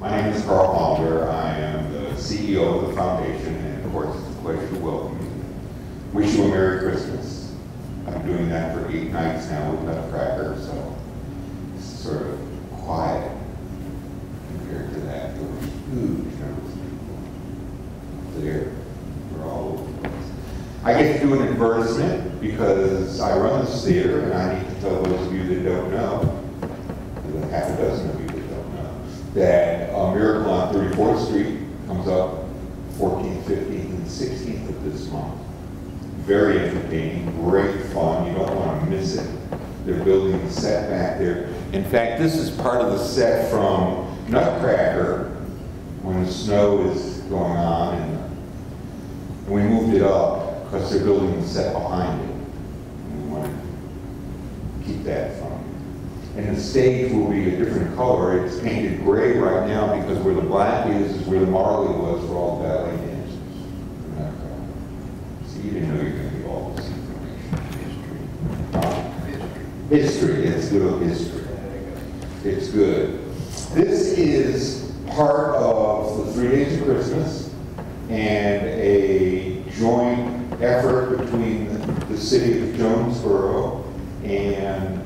My name is Carl Palmer. I am the CEO of the foundation, and of course, it's a pleasure to welcome you. Wish you a Merry Christmas. I'm doing that for 8 nights now with Nutcracker, so it's sort of quiet compared to that. There were huge numbers of people there. We're all over the place. I get to do an advertisement because I run this theater, and I need to tell those of you that don't know, half a dozen of you that don't know, that Miracle on 34th Street comes up 14th, 15th, and 16th of this month. Very entertaining, great fun. You don't want to miss it. They're building the set back there. In fact, this is part of the set from Nutcracker when the snow is going on, and we moved it up because they're building the set behind it. And we want to keep that from. And the stage will be a different color. It's painted gray right now because where the black is where the Marley was for all the ballet dancers. So you didn't know you were going to get all this information. History. It's good history. It's good. This is part of the 3 Days of Christmas and a joint effort between the city of Jonesboro and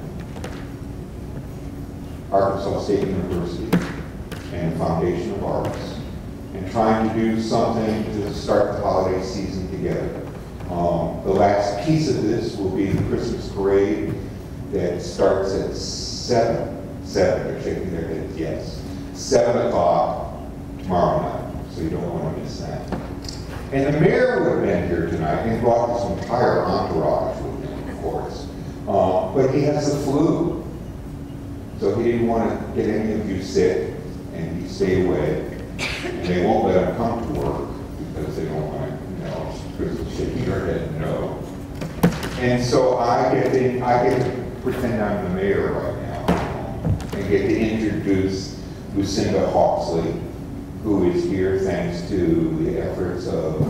Arkansas State University and the Foundation of Arts, and trying to do something to start the holiday season together. The last piece of this will be the Christmas parade that starts at 7, they're shaking their heads, yes, 7 o'clock tomorrow night, so you don't want to miss that. And the mayor would have been here tonight and brought his entire entourage with him, of course, but he has the flu. So he didn't want to get any of you sick, and he stayed away. And they won't let him come to work because they don't want to, Christmas shaking your head, no. And so I get to pretend I'm the mayor right now and get to introduce Lucinda Hawksley, who is here thanks to the efforts of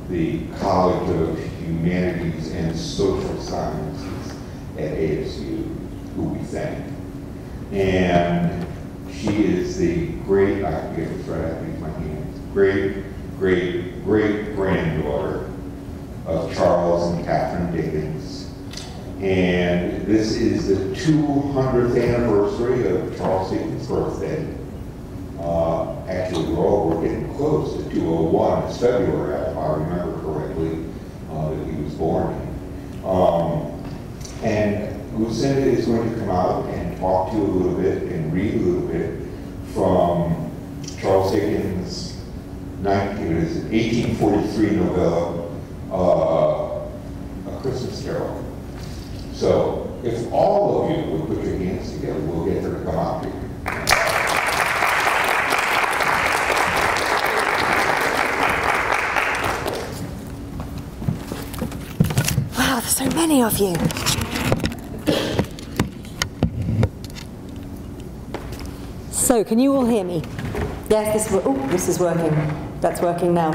the College of Humanities and Social Sciences at ASU, who we thank. And she is the great, I can get this right, I think my hands, great granddaughter of Charles and Catherine Dickens. And this is the 200th anniversary of Charles Dickens' birthday. Actually, we're getting close to 201. It's February, if I remember correctly, that he was born in. And Lucinda is going to come out and talk to you a little bit and read a little bit from Charles Dickens' 1843 novella, A Christmas Carol. So if all of you would put your hands together, we'll get her to come out here. Wow, there's so many of you. So, can you all hear me? Yes, this is working. That's working now.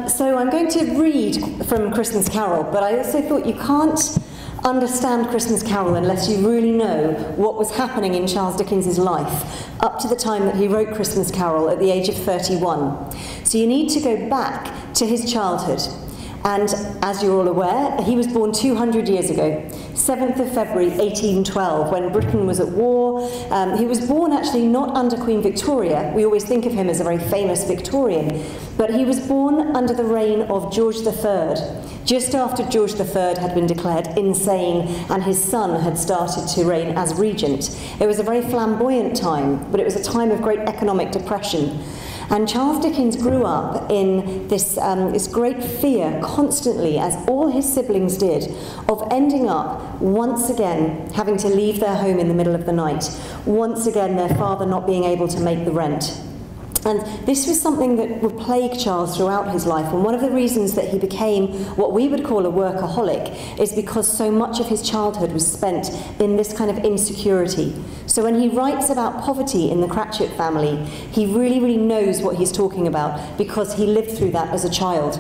So I'm going to read from Christmas Carol, but I also thought you can't understand Christmas Carol unless you really know what was happening in Charles Dickens' life up to the time that he wrote Christmas Carol at the age of 31. So you need to go back to his childhood. And as you're all aware, he was born 200 years ago, 7th of February 1812, when Britain was at war. He was born actually not under Queen Victoria. We always think of him as a very famous Victorian, but he was born under the reign of George III, just after George III had been declared insane and his son had started to reign as regent. It was a very flamboyant time, but it was a time of great economic depression. And Charles Dickens grew up in this great fear constantly, as all his siblings did, of ending up once again having to leave their home in the middle of the night, once again their father not being able to make the rent. And this was something that would plague Charles throughout his life, and one of the reasons that he became what we would call a workaholic is because so much of his childhood was spent in this kind of insecurity. So when he writes about poverty in the Cratchit family, he really, really knows what he's talking about because he lived through that as a child.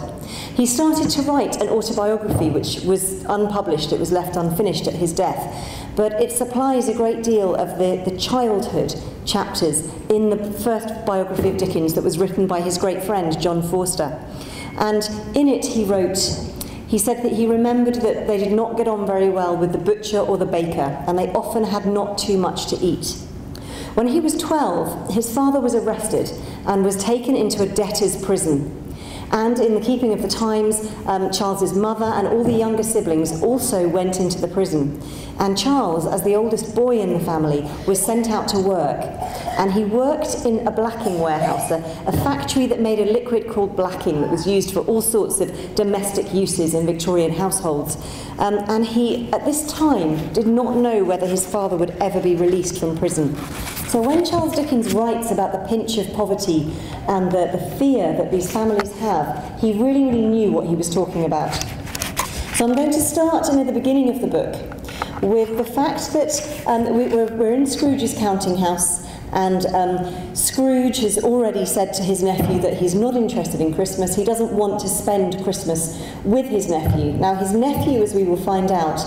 He started to write an autobiography which was unpublished, it was left unfinished at his death, but it supplies a great deal of the childhood chapters in the first biography of Dickens that was written by his great friend John Forster. And in it he said that he remembered that they did not get on very well with the butcher or the baker, and they often had not too much to eat. When he was 12, his father was arrested and was taken into a debtor's prison. And in the keeping of the times, Charles's mother and all the younger siblings also went into the prison. And Charles, as the oldest boy in the family, was sent out to work. And he worked in a blacking warehouse, a factory that made a liquid called blacking that was used for all sorts of domestic uses in Victorian households. And he, at this time, did not know whether his father would ever be released from prison. So when Charles Dickens writes about the pinch of poverty and the fear that these families have, he really, really knew what he was talking about. So I'm going to start near the beginning of the book with the fact that we're in Scrooge's counting house, and Scrooge has already said to his nephew that he's not interested in Christmas. He doesn't want to spend Christmas with his nephew. Now, his nephew, as we will find out,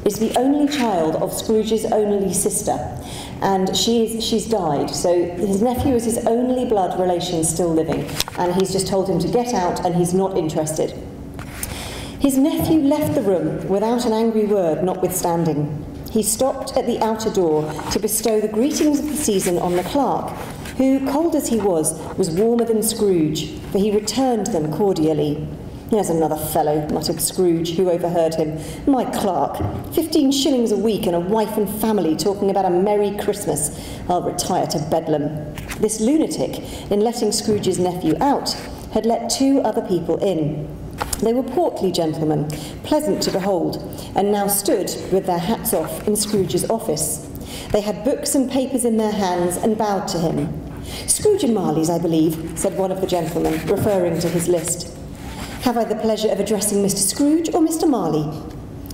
is the only child of Scrooge's only sister, and she's died, so his nephew is his only blood relation still living, and he's just told him to get out, and he's not interested. His nephew left the room without an angry word notwithstanding. He stopped at the outer door to bestow the greetings of the season on the clerk, who, cold as he was warmer than Scrooge, for he returned them cordially. "There's another fellow," muttered Scrooge, who overheard him. "My clerk, 15 shillings a week and a wife and family talking about a merry Christmas. I'll retire to Bedlam." This lunatic, in letting Scrooge's nephew out, had let 2 other people in. They were portly gentlemen, pleasant to behold, and now stood, with their hats off, in Scrooge's office. They had books and papers in their hands and bowed to him. "Scrooge and Marley's, I believe," said one of the gentlemen, referring to his list. "Have I the pleasure of addressing Mr. Scrooge or Mr. Marley?"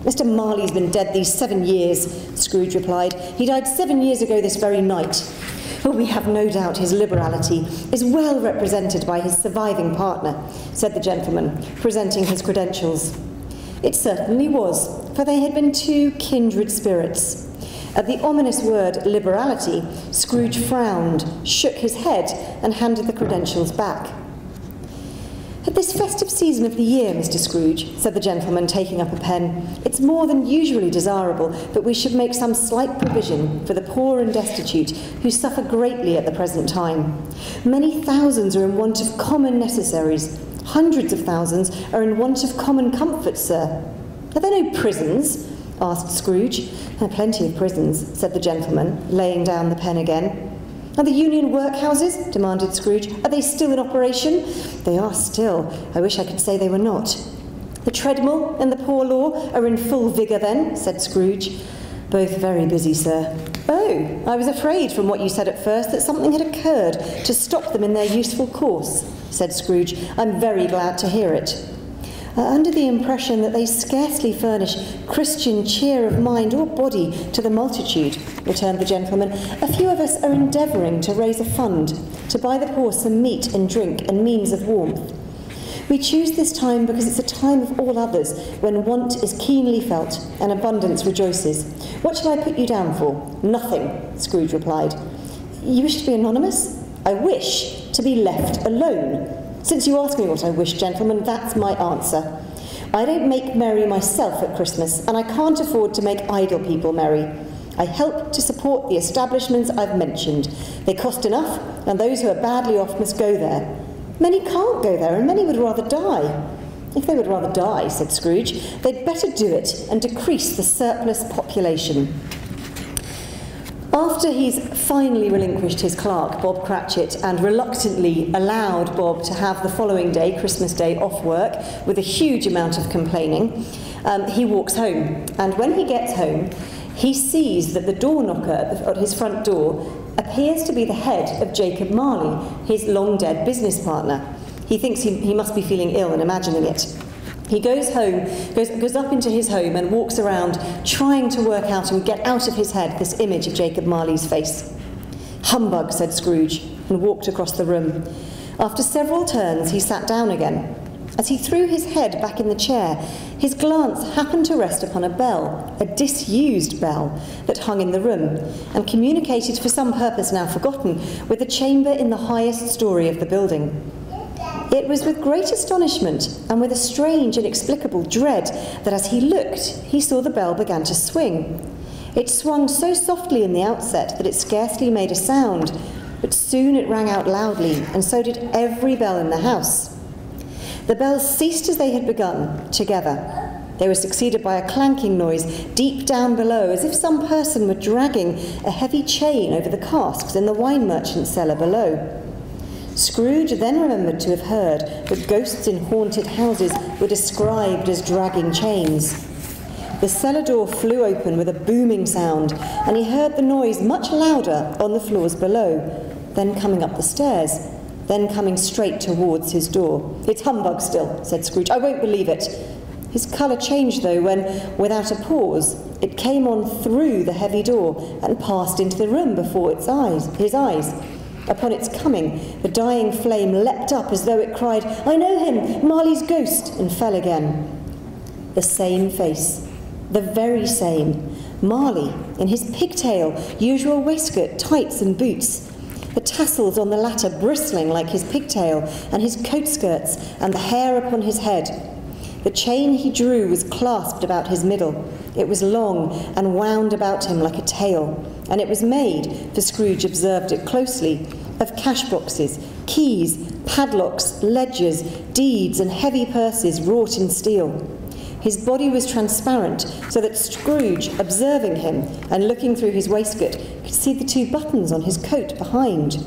"Mr. Marley's been dead these 7 years, Scrooge replied. "He died 7 years ago this very night. Oh, we have no doubt his liberality is well represented by his surviving partner," said the gentleman, presenting his credentials. It certainly was, for they had been 2 kindred spirits. At the ominous word liberality, Scrooge frowned, shook his head, and handed the credentials back. "At this festive season of the year, Mr. Scrooge," said the gentleman, taking up a pen, "it's more than usually desirable that we should make some slight provision for the poor and destitute who suffer greatly at the present time. Many thousands are in want of common necessaries. Hundreds of thousands are in want of common comforts, sir." "Are there no prisons?" asked Scrooge. "There are plenty of prisons," said the gentleman, laying down the pen again. "Are the union workhouses?" demanded Scrooge. "Are they still in operation?" "They are still. I wish I could say they were not." "The treadmill and the poor law are in full vigour then?" said Scrooge. "Both very busy, sir." "Oh, I was afraid from what you said at first that something had occurred to stop them in their useful course," said Scrooge. "I'm very glad to hear it." "Under the impression that they scarcely furnish Christian cheer of mind or body to the multitude," returned the gentleman, "a few of us are endeavouring to raise a fund to buy the poor some meat and drink and means of warmth. We choose this time because it's a time of all others when want is keenly felt and abundance rejoices. What shall I put you down for?" "Nothing," Scrooge replied. "You wish to be anonymous?" "I wish to be left alone. Since you ask me what I wish, gentlemen, that's my answer. I don't make merry myself at Christmas, and I can't afford to make idle people merry. I help to support the establishments I've mentioned. They cost enough, and those who are badly off must go there. Many can't go there, and many would rather die." "If they would rather die," said Scrooge, "they'd better do it and decrease the surplus population." After he's finally relinquished his clerk, Bob Cratchit, and reluctantly allowed Bob to have the following day, Christmas Day, off work with a huge amount of complaining, he walks home. And when he gets home, he sees that the door knocker at his front door appears to be the head of Jacob Marley, his long-dead business partner. He thinks he must be feeling ill and imagining it. He goes home, goes up into his home and walks around trying to work out and get out of his head this image of Jacob Marley's face. "Humbug," said Scrooge, and walked across the room. After several turns, he sat down again. As he threw his head back in the chair, his glance happened to rest upon a bell, a disused bell, that hung in the room, and communicated for some purpose now forgotten with a chamber in the highest story of the building. It was with great astonishment and with a strange, inexplicable dread that as he looked, he saw the bell began to swing. It swung so softly in the outset that it scarcely made a sound, but soon it rang out loudly, and so did every bell in the house. The bells ceased as they had begun, together. They were succeeded by a clanking noise deep down below, as if some person were dragging a heavy chain over the casks in the wine merchant's cellar below. Scrooge then remembered to have heard that ghosts in haunted houses were described as dragging chains. The cellar door flew open with a booming sound, and he heard the noise much louder on the floors below, then coming up the stairs, then coming straight towards his door. "It's humbug still," said Scrooge. "I won't believe it." His colour changed, though, when, without a pause, it came on through the heavy door and passed into the room before his eyes. Upon its coming, the dying flame leapt up as though it cried, "I know him, Marley's ghost," and fell again. The same face, the very same, Marley, in his pigtail, usual waistcoat, tights and boots, the tassels on the latter bristling like his pigtail, and his coat skirts, and the hair upon his head. The chain he drew was clasped about his middle. It was long and wound about him like a tail, and it was made, for Scrooge observed it closely, of cash boxes, keys, padlocks, ledgers, deeds, and heavy purses wrought in steel. His body was transparent, so that Scrooge, observing him and looking through his waistcoat, could see the 2 buttons on his coat behind.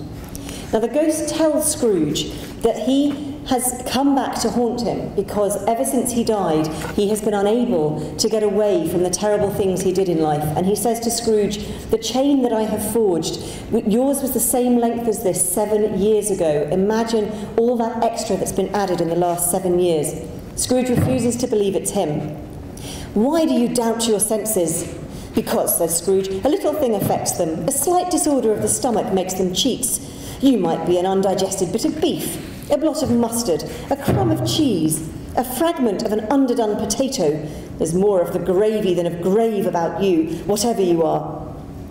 Now the ghost tells Scrooge that he has come back to haunt him because ever since he died, he has been unable to get away from the terrible things he did in life. And he says to Scrooge, "The chain that I have forged, yours was the same length as this 7 years ago. Imagine all that extra that's been added in the last 7 years. Scrooge refuses to believe it's him. "Why do you doubt your senses?" "Because," says Scrooge, "a little thing affects them. A slight disorder of the stomach makes them cheats. You might be an undigested bit of beef, a blot of mustard, a crumb of cheese, a fragment of an underdone potato. There's more of the gravy than of grave about you, whatever you are."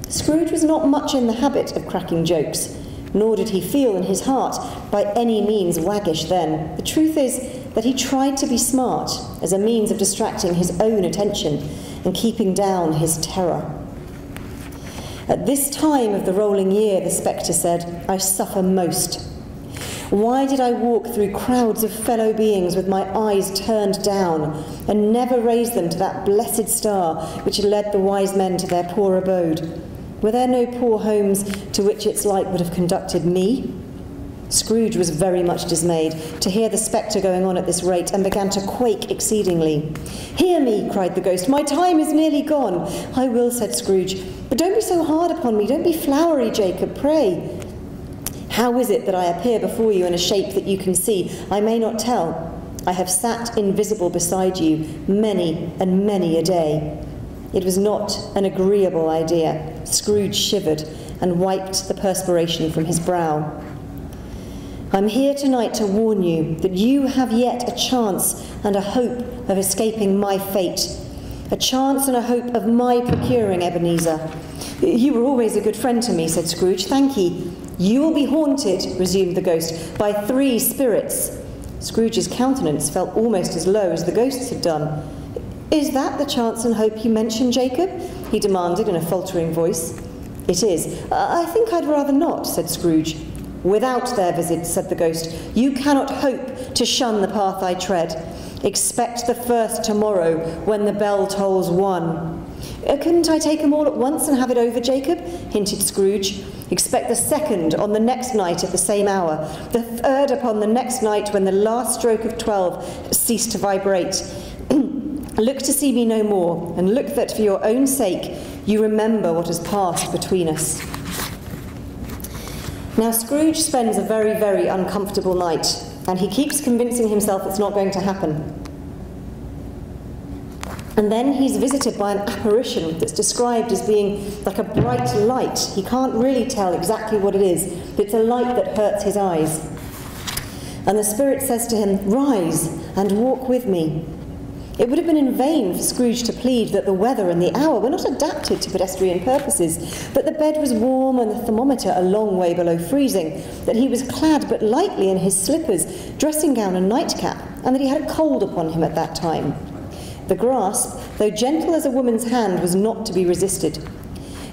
Scrooge was not much in the habit of cracking jokes, nor did he feel in his heart by any means waggish then. The truth is that he tried to be smart as a means of distracting his own attention and keeping down his terror. "At this time of the rolling year," the spectre said, "I suffer most. Why did I walk through crowds of fellow beings with my eyes turned down, and never raise them to that blessed star which had led the wise men to their poor abode? Were there no poor homes to which its light would have conducted me?" Scrooge was very much dismayed to hear the spectre going on at this rate, and began to quake exceedingly. "Hear me," cried the ghost, "my time is nearly gone." "I will," said Scrooge, "but don't be so hard upon me. Don't be flowery, Jacob, pray." "How is it that I appear before you in a shape that you can see? I may not tell. I have sat invisible beside you many and many a day." It was not an agreeable idea. Scrooge shivered and wiped the perspiration from his brow. "I'm here tonight to warn you that you have yet a chance and a hope of escaping my fate. A chance and a hope of my procuring Ebenezer." "You were always a good friend to me," said Scrooge. "Thank ye." "You will be haunted," resumed the ghost, "by 3 spirits. Scrooge's countenance felt almost as low as the ghost's had done. "Is that the chance and hope you mentioned, Jacob?" he demanded in a faltering voice. "It is." "I think I'd rather not," said Scrooge. "Without their visits," said the ghost, "you cannot hope to shun the path I tread. Expect the first tomorrow when the bell tolls 1. "Couldn't I take them all at once and have it over, Jacob?" hinted Scrooge. "Expect the second on the next night at the same hour, the third upon the next night when the last stroke of 12 ceased to vibrate. Look to see me no more, and look that for your own sake you remember what has passed between us." Now Scrooge spends a very, very uncomfortable night, and he keeps convincing himself it's not going to happen. And then he's visited by an apparition that's described as being like a bright light. He can't really tell exactly what it is, but it's a light that hurts his eyes. And the Spirit says to him, "Rise and walk with me." It would have been in vain for Scrooge to plead that the weather and the hour were not adapted to pedestrian purposes, that the bed was warm and the thermometer a long way below freezing, that he was clad but lightly in his slippers, dressing gown and nightcap, and that he had a cold upon him at that time. The grasp, though gentle as a woman's hand, was not to be resisted.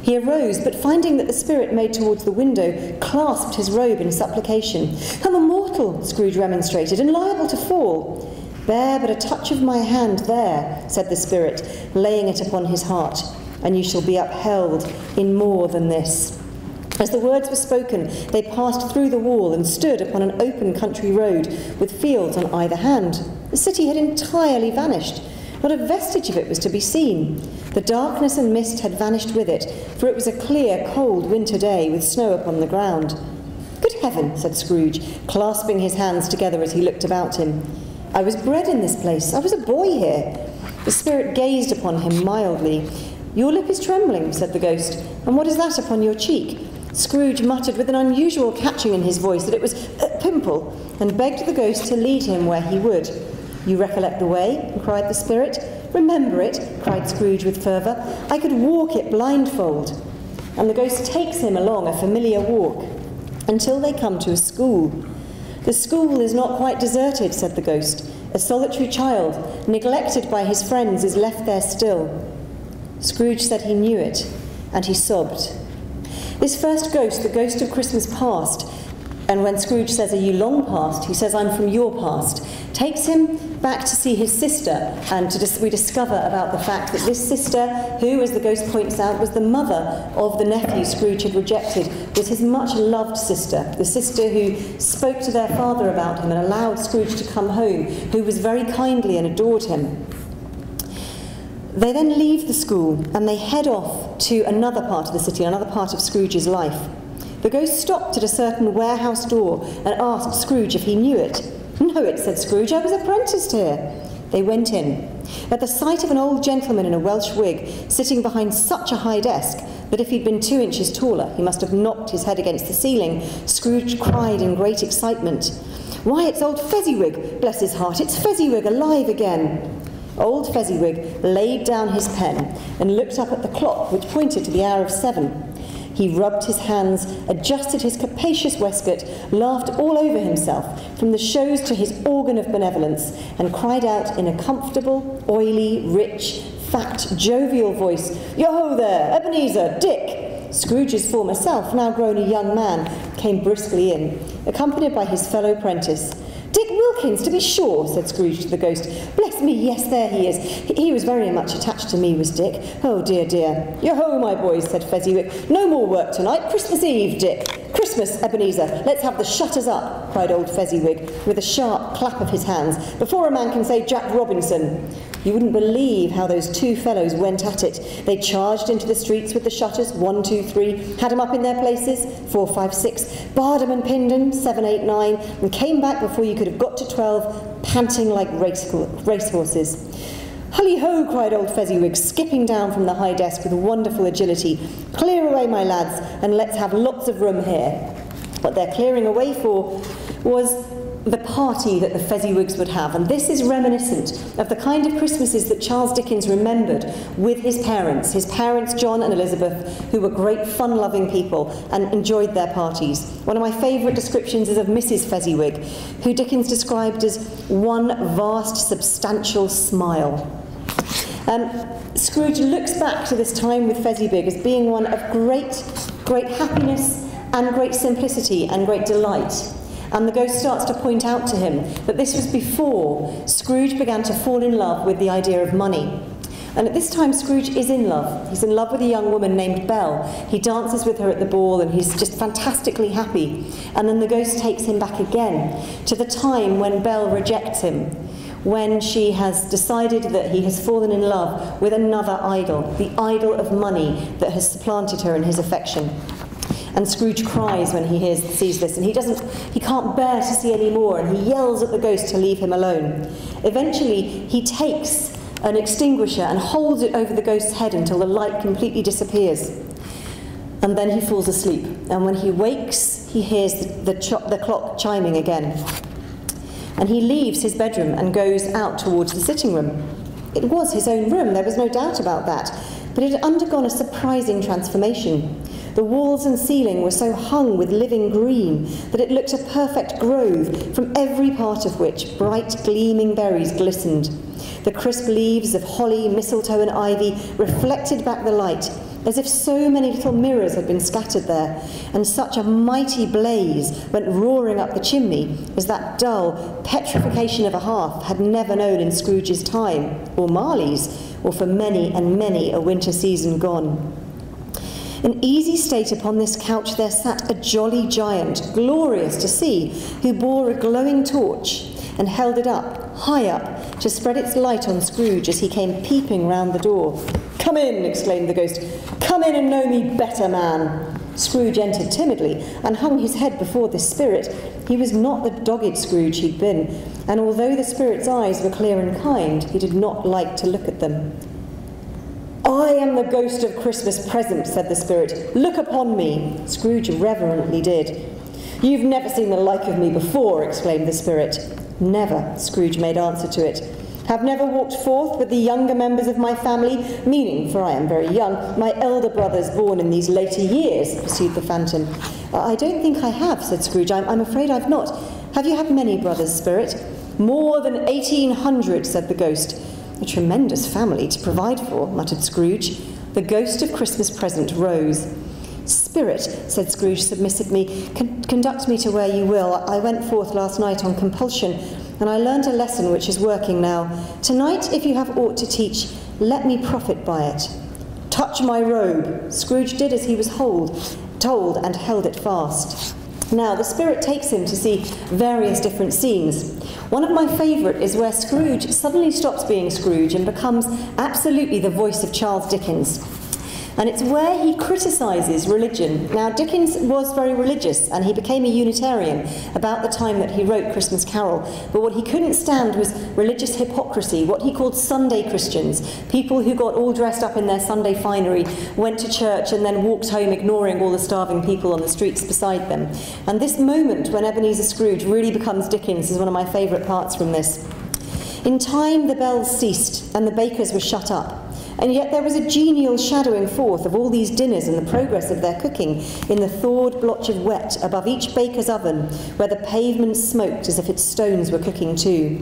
He arose, but finding that the Spirit made towards the window, clasped his robe in supplication. "I'm a mortal," Scrooge remonstrated, "and liable to fall." "Bear but a touch of my hand there," said the Spirit, laying it upon his heart, "and you shall be upheld in more than this." As the words were spoken, they passed through the wall and stood upon an open country road, with fields on either hand. The city had entirely vanished. Not a vestige of it was to be seen. The darkness and mist had vanished with it, for it was a clear, cold winter day, with snow upon the ground. "Good heaven," said Scrooge, clasping his hands together as he looked about him. "I was bred in this place. I was a boy here." The Spirit gazed upon him mildly. "Your lip is trembling," said the ghost. "And what is that upon your cheek?" Scrooge muttered with an unusual catching in his voice that it was a pimple, and begged the ghost to lead him where he would. "You recollect the way?" cried the Spirit. "Remember it," cried Scrooge with fervour. "I could walk it blindfold." And the ghost takes him along a familiar walk until they come to a school. "The school is not quite deserted," said the ghost. "A solitary child, neglected by his friends, is left there still." Scrooge said he knew it, and he sobbed. This first ghost, the ghost of Christmas past, and when Scrooge says, "Are you long past?" he says, "I'm from your past," takes him back to see his sister, and we discover about the fact that this sister, who, as the ghost points out, was the mother of the nephew Scrooge had rejected, was his much-loved sister, the sister who spoke to their father about him and allowed Scrooge to come home, who was very kindly and adored him. They then leave the school and they head off to another part of the city, another part of Scrooge's life. The ghost stopped at a certain warehouse door and asked Scrooge if he knew it. "Know it," said Scrooge, "I was apprenticed here." They went in. At the sight of an old gentleman in a Welsh wig sitting behind such a high desk that if he'd been 2 inches taller he must have knocked his head against the ceiling, Scrooge cried in great excitement, "Why, it's old Fezziwig, bless his heart, it's Fezziwig alive again." Old Fezziwig laid down his pen and looked up at the clock which pointed to the hour of 7. He rubbed his hands, adjusted his capacious waistcoat, laughed all over himself, from the shows to his organ of benevolence, and cried out in a comfortable, oily, rich, fat, jovial voice, "Yo-ho there, Ebenezer, Dick!" Scrooge's former self, now grown a young man, came briskly in, accompanied by his fellow apprentice. "Dick Wilkins, to be sure," said Scrooge to the ghost. "Bless me, yes, there he is. He was very much attached to me, was Dick. Oh, dear, dear." "Yo-ho, my boys," said Fezziwig. "No more work tonight. Christmas Eve, Dick." "Christmas, Ebenezer. Let's have the shutters up," cried old Fezziwig, with a sharp clap of his hands, "before a man can say Jack Robinson." You wouldn't believe how those two fellows went at it. They charged into the streets with the shutters, 1, 2, 3, had 'em up in their places, 4, 5, 6, barred 'em and pinned 'em, 7, 8, 9, and came back before you could have got to 12, panting like racehorses. "Hully-ho," cried old Fezziwig, skipping down from the high desk with wonderful agility. "Clear away, my lads, and let's have lots of room here." What they're clearing away for was the party that the Fezziwigs would have, and this is reminiscent of the kind of Christmases that Charles Dickens remembered with his parents, John and Elizabeth, who were great fun-loving people and enjoyed their parties. One of my favourite descriptions is of Mrs. Fezziwig, who Dickens described as one vast, substantial smile. Scrooge looks back to this time with Fezziwig as being one of great happiness and great simplicity and great delight. And the ghost starts to point out to him that this was before Scrooge began to fall in love with the idea of money. And at this time, Scrooge is in love. He's in love with a young woman named Belle. He dances with her at the ball and he's just fantastically happy. And then the ghost takes him back again to the time when Belle rejects him, when she has decided that he has fallen in love with another idol, the idol of money that has supplanted her in his affection. And Scrooge cries when he sees this, and he can't bear to see any more, and he yells at the ghost to leave him alone. Eventually, he takes an extinguisher and holds it over the ghost's head until the light completely disappears. And then he falls asleep, and when he wakes, he hears the clock chiming again. and he leaves his bedroom and goes out towards the sitting room. It was his own room, there was no doubt about that, but it had undergone a surprising transformation. The walls and ceiling were so hung with living green that it looked a perfect grove, from every part of which bright gleaming berries glistened. The crisp leaves of holly, mistletoe and ivy reflected back the light, as if so many little mirrors had been scattered there, and such a mighty blaze went roaring up the chimney as that dull petrification of a hearth had never known in Scrooge's time, or Marley's, or for many and many a winter season gone. In easy state upon this couch there sat a jolly giant, glorious to see, who bore a glowing torch and held it up, high up, to spread its light on Scrooge as he came peeping round the door. "Come in," exclaimed the ghost. "Come in and know me better, man." Scrooge entered timidly and hung his head before this spirit. He was not the dogged Scrooge he'd been, and although the spirit's eyes were clear and kind, he did not like to look at them. "I am the ghost of Christmas present," said the spirit. "Look upon me." Scrooge reverently did. "You've never seen the like of me before," exclaimed the spirit. "Never," Scrooge made answer to it. "Have never walked forth with the younger members of my family, meaning, for I am very young, my elder brothers born in these later years," pursued the phantom. "I don't think I have," said Scrooge. I'm afraid I've not. Have you had many brothers, spirit?" "More than 1,800, said the ghost. "A tremendous family to provide for," muttered Scrooge. The ghost of Christmas present rose. "Spirit," said Scrooge submissively, "conduct me to where you will. I went forth last night on compulsion, and I learned a lesson which is working now. Tonight, if you have aught to teach, let me profit by it." "Touch my robe." Scrooge did as he was told and held it fast. Now, the spirit takes him to see various different scenes. One of my favourite is where Scrooge suddenly stops being Scrooge and becomes absolutely the voice of Charles Dickens. And it's where he criticises religion. Now, Dickens was very religious, and he became a Unitarian about the time that he wrote Christmas Carol. But what he couldn't stand was religious hypocrisy, what he called Sunday Christians, people who got all dressed up in their Sunday finery, went to church and then walked home ignoring all the starving people on the streets beside them. And this moment when Ebenezer Scrooge really becomes Dickens is one of my favourite parts from this. "In time the bells ceased, and the bakers were shut up. And yet there was a genial shadowing forth of all these dinners and the progress of their cooking in the thawed blotch of wet above each baker's oven, where the pavement smoked as if its stones were cooking too."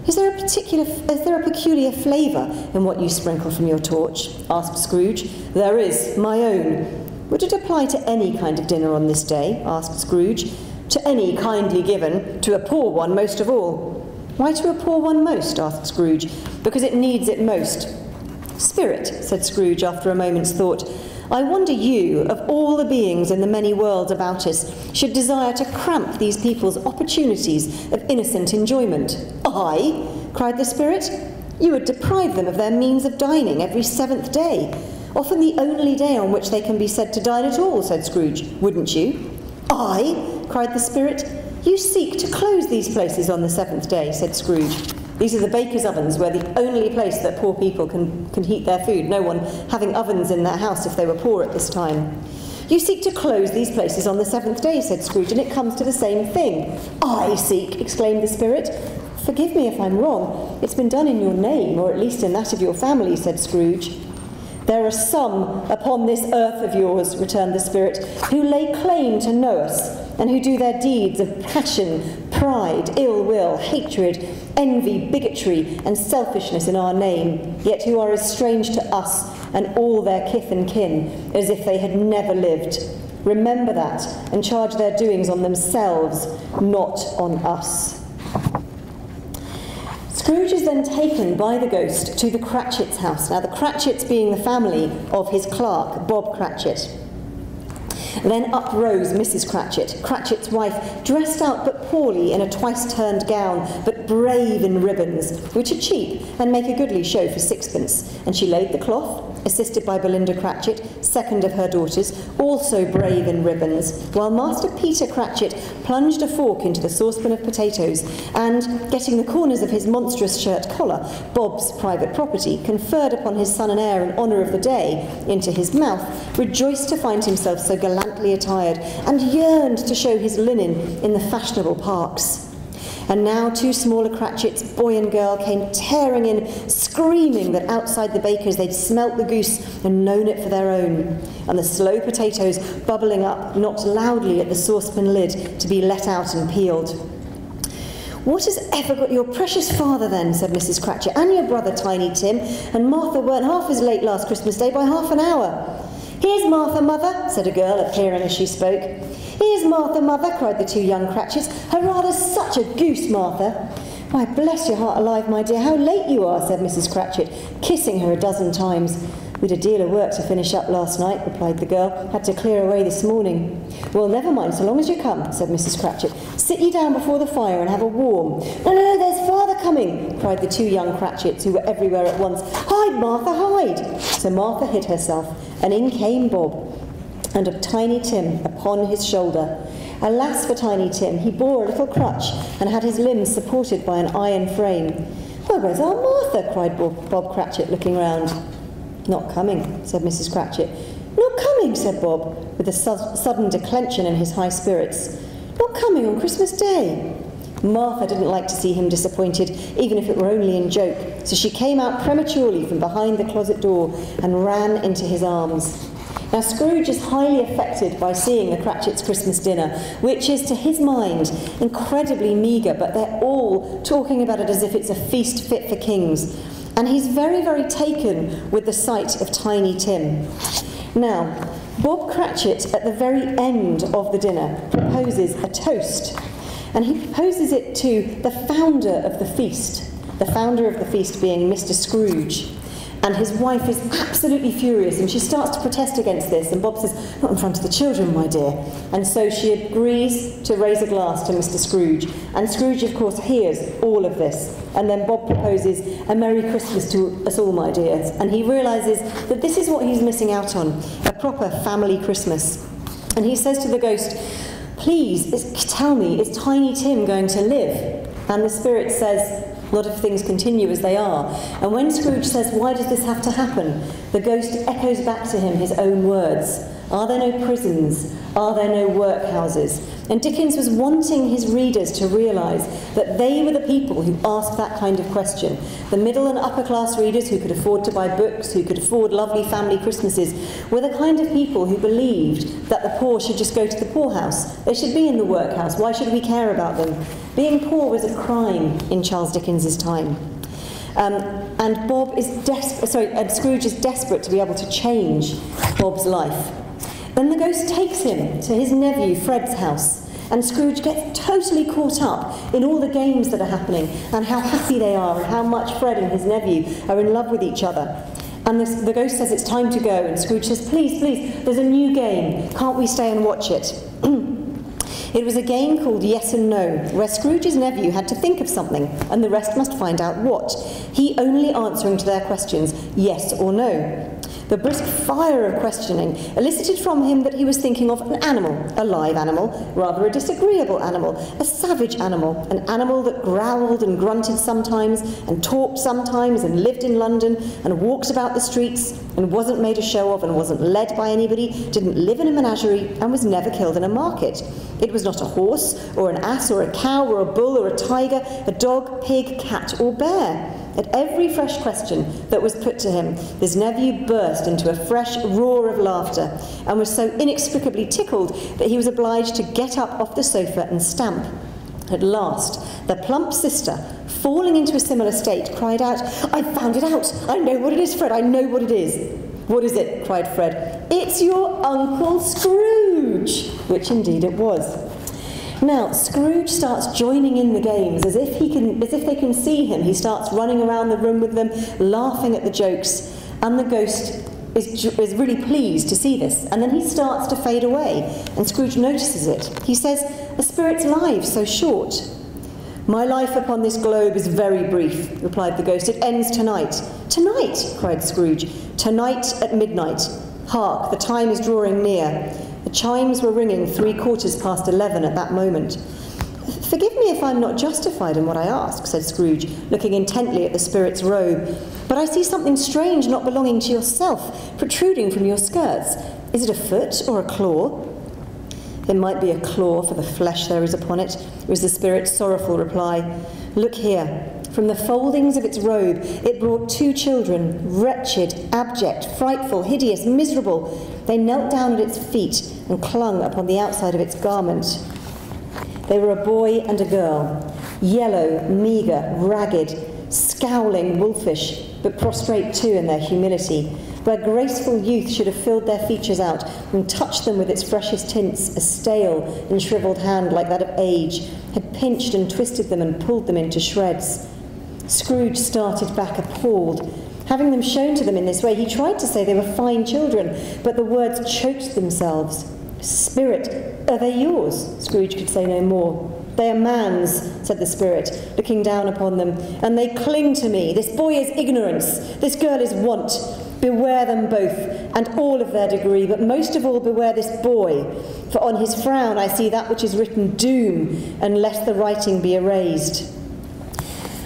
Is there a peculiar flavour in what you sprinkle from your torch?" asked Scrooge. "There is, my own." "Would it apply to any kind of dinner on this day?" asked Scrooge. "To any kindly given, to a poor one most of all." "Why to a poor one most?" asked Scrooge. "Because it needs it most." "Spirit," said Scrooge after a moment's thought, "I wonder you, of all the beings in the many worlds about us, should desire to cramp these people's opportunities of innocent enjoyment." "I?" cried the spirit. "You would deprive them of their means of dining every 7th day, often the only day on which they can be said to dine at all," said Scrooge. "Wouldn't you?" "I?" cried the spirit. "You seek to close these places on the 7th day," said Scrooge. These are the bakers' ovens, where the only place that poor people can heat their food, no one having ovens in their house if they were poor at this time. "You seek to close these places on the 7th day, said Scrooge, "and it comes to the same thing." "I seek," exclaimed the spirit. "Forgive me if I'm wrong. It's been done in your name, or at least in that of your family," said Scrooge. "There are some upon this earth of yours," returned the spirit, "who lay claim to know us, and who do their deeds of passion, pride, ill will, hatred, envy, bigotry, and selfishness in our name, yet who are as strange to us and all their kith and kin as if they had never lived. Remember that, and charge their doings on themselves, not on us." Scrooge is then taken by the ghost to the Cratchit's house. Now, the Cratchits being the family of his clerk, Bob Cratchit. Then up rose Mrs. Cratchit, Cratchit's wife, dressed out but poorly in a twice-turned gown, but brave in ribbons, which are cheap and make a goodly show for 6pence. And she laid the cloth, assisted by Belinda Cratchit, second of her daughters, also brave in ribbons, while Master Peter Cratchit plunged a fork into the saucepan of potatoes, and, getting the corners of his monstrous shirt collar, Bob's private property, conferred upon his son and heir in honour of the day, into his mouth, rejoiced to find himself so gallantly attired, and yearned to show his linen in the fashionable parks. And now 2 smaller Cratchits, boy and girl, came tearing in, screaming that outside the baker's they'd smelt the goose and known it for their own. And the slow potatoes, bubbling up, knocked loudly at the saucepan lid to be let out and peeled. "What has ever got your precious father then?" said Mrs. Cratchit, "and your brother Tiny Tim, and Martha weren't half as late last Christmas Day by half an hour." "Here's Martha, mother," said a girl, appearing as she spoke. "Here's Martha, mother," cried the 2 young Cratchits. "Hurrah, such a goose, Martha." "Why, bless your heart alive, my dear, how late you are," said Mrs. Cratchit, kissing her a dozen times. "We'd a deal of work to finish up last night," replied the girl. "Had to clear away this morning." "Well, never mind, so long as you come," said Mrs. Cratchit. "Sit ye down before the fire and have a warm." "No, no, there's father coming," cried the 2 young Cratchits, who were everywhere at once. "Hide, Martha, hide!" So Martha hid herself, and in came Bob, and of Tiny Tim upon his shoulder. Alas for Tiny Tim, he bore a little crutch, and had his limbs supported by an iron frame. "Well, where's our Martha?" cried Bob Cratchit, looking round. "Not coming," said Mrs. Cratchit. "Not coming," said Bob, with a sudden declension in his high spirits. "Not coming on Christmas Day." Martha didn't like to see him disappointed, even if it were only in joke, so she came out prematurely from behind the closet door and ran into his arms. Now Scrooge is highly affected by seeing the Cratchits' Christmas dinner, which is, to his mind, incredibly meagre, but they're all talking about it as if it's a feast fit for kings. And he's very, very taken with the sight of Tiny Tim. Now, Bob Cratchit, at the very end of the dinner, proposes a toast. And he proposes it to the founder of the feast being Mr. Scrooge. And his wife is absolutely furious, and she starts to protest against this. And Bob says, "Not in front of the children, my dear." And so she agrees to raise a glass to Mr. Scrooge. And Scrooge, of course, hears all of this. And then Bob proposes a Merry Christmas to us all, my dears. And he realises that this is what he's missing out on, a proper family Christmas. And he says to the ghost, "Please, tell me, is Tiny Tim going to live?" And the spirit says, "Not if things continue as they are." And when Scrooge says, "Why does this have to happen?" the ghost echoes back to him his own words. Are there no prisons? Are there no workhouses? And Dickens was wanting his readers to realise that they were the people who asked that kind of question. The middle and upper class readers who could afford to buy books, who could afford lovely family Christmases, were the kind of people who believed that the poor should just go to the poorhouse. They should be in the workhouse. Why should we care about them? Being poor was a crime in Charles Dickens's time. And Scrooge is desperate to be able to change Bob's life. Then the ghost takes him to his nephew Fred's house, and Scrooge gets totally caught up in all the games that are happening and how happy they are and how much Fred and his nephew are in love with each other. And the ghost says it's time to go, and Scrooge says, please, there's a new game. Can't we stay and watch it? It was a game called Yes and No, where Scrooge's nephew had to think of something, and the rest must find out what, he only answering to their questions yes or no. The brisk fire of questioning elicited from him that he was thinking of an animal, a live animal, rather a disagreeable animal, a savage animal, an animal that growled and grunted sometimes, and talked sometimes, and lived in London, and walked about the streets, and wasn't made a show of, and wasn't led by anybody, didn't live in a menagerie, and was never killed in a market. It was not a horse, or an ass, or a cow, or a bull, or a tiger, a dog, pig, cat, or bear. At every fresh question that was put to him, his nephew burst into a fresh roar of laughter, and was so inexplicably tickled that he was obliged to get up off the sofa and stamp. At last, the plump sister, falling into a similar state, cried out, "I've found it out! I know what it is, Fred, I know what it is!" "What is it?" cried Fred. "It's your Uncle Scrooge!" Which indeed it was. Now, Scrooge starts joining in the games as if they can see him. He starts running around the room with them, laughing at the jokes, and the ghost is really pleased to see this. And then he starts to fade away, and Scrooge notices it. He says, "A spirit's life so short." "My life upon this globe is very brief," replied the ghost. "It ends tonight." "Tonight!" cried Scrooge. "Tonight at midnight. Hark, the time is drawing near." The chimes were ringing 11:15 at that moment. "Forgive me if I'm not justified in what I ask," said Scrooge, looking intently at the spirit's robe, "but I see something strange not belonging to yourself protruding from your skirts. Is it a foot or a claw?" It might be a claw for the flesh there is upon it, was the Spirit's sorrowful reply. Look here. From the foldings of its robe it brought 2 children, wretched, abject, frightful, hideous, miserable. They knelt down at its feet and clung upon the outside of its garment. They were a boy and a girl, yellow, meagre, ragged, scowling, wolfish, but prostrate too in their humility, where graceful youth should have filled their features out and touched them with its freshest tints. A stale and shriveled hand like that of age had pinched and twisted them and pulled them into shreds. Scrooge started back appalled. Having them shown to them in this way, he tried to say they were fine children, but the words choked themselves. Spirit, are they yours? Scrooge could say no more. They are man's, said the Spirit, looking down upon them, and they cling to me. This boy is ignorance, this girl is want. Beware them both, and all of their degree, but most of all beware this boy, for on his frown I see that which is written, doom, unless the writing be erased.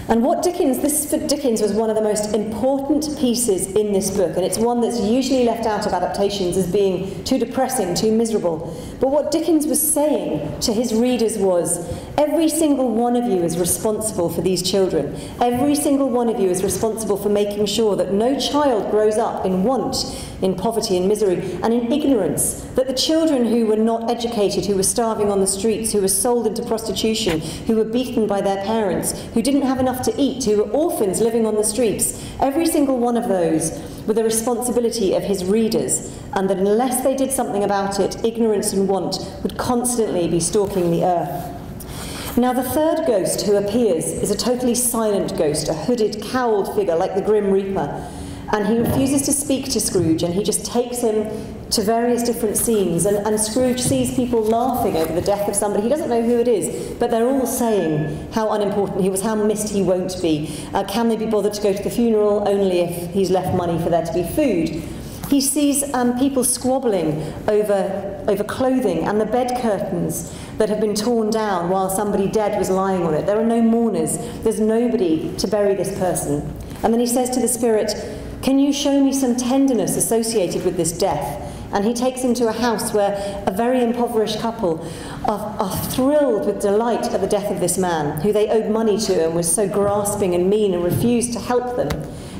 And this for Dickens was one of the most important pieces in this book, and it's one that's usually left out of adaptations as being too depressing, too miserable. But what Dickens was saying to his readers was, every single one of you is responsible for these children. Every single one of you is responsible for making sure that no child grows up in want, in poverty and misery, and in ignorance, that the children who were not educated, who were starving on the streets, who were sold into prostitution, who were beaten by their parents, who didn't have enough to eat, who were orphans living on the streets, every single one of those were the responsibility of his readers, and that unless they did something about it, ignorance and want would constantly be stalking the earth. Now the third ghost who appears is a totally silent ghost, a hooded, cowled figure like the Grim Reaper. And he refuses to speak to Scrooge, and he just takes him to various different scenes. And Scrooge sees people laughing over the death of somebody. He doesn't know who it is, but they're all saying how unimportant he was, how missed he won't be. Can they be bothered to go to the funeral? Only if he's left money for there to be food. He sees people squabbling over clothing and the bed curtains that have been torn down while somebody dead was lying on it. There are no mourners. There's nobody to bury this person. And then he says to the Spirit, can you show me some tenderness associated with this death? And he takes him to a house where a very impoverished couple are thrilled with delight at the death of this man, who they owed money to and was so grasping and mean and refused to help them.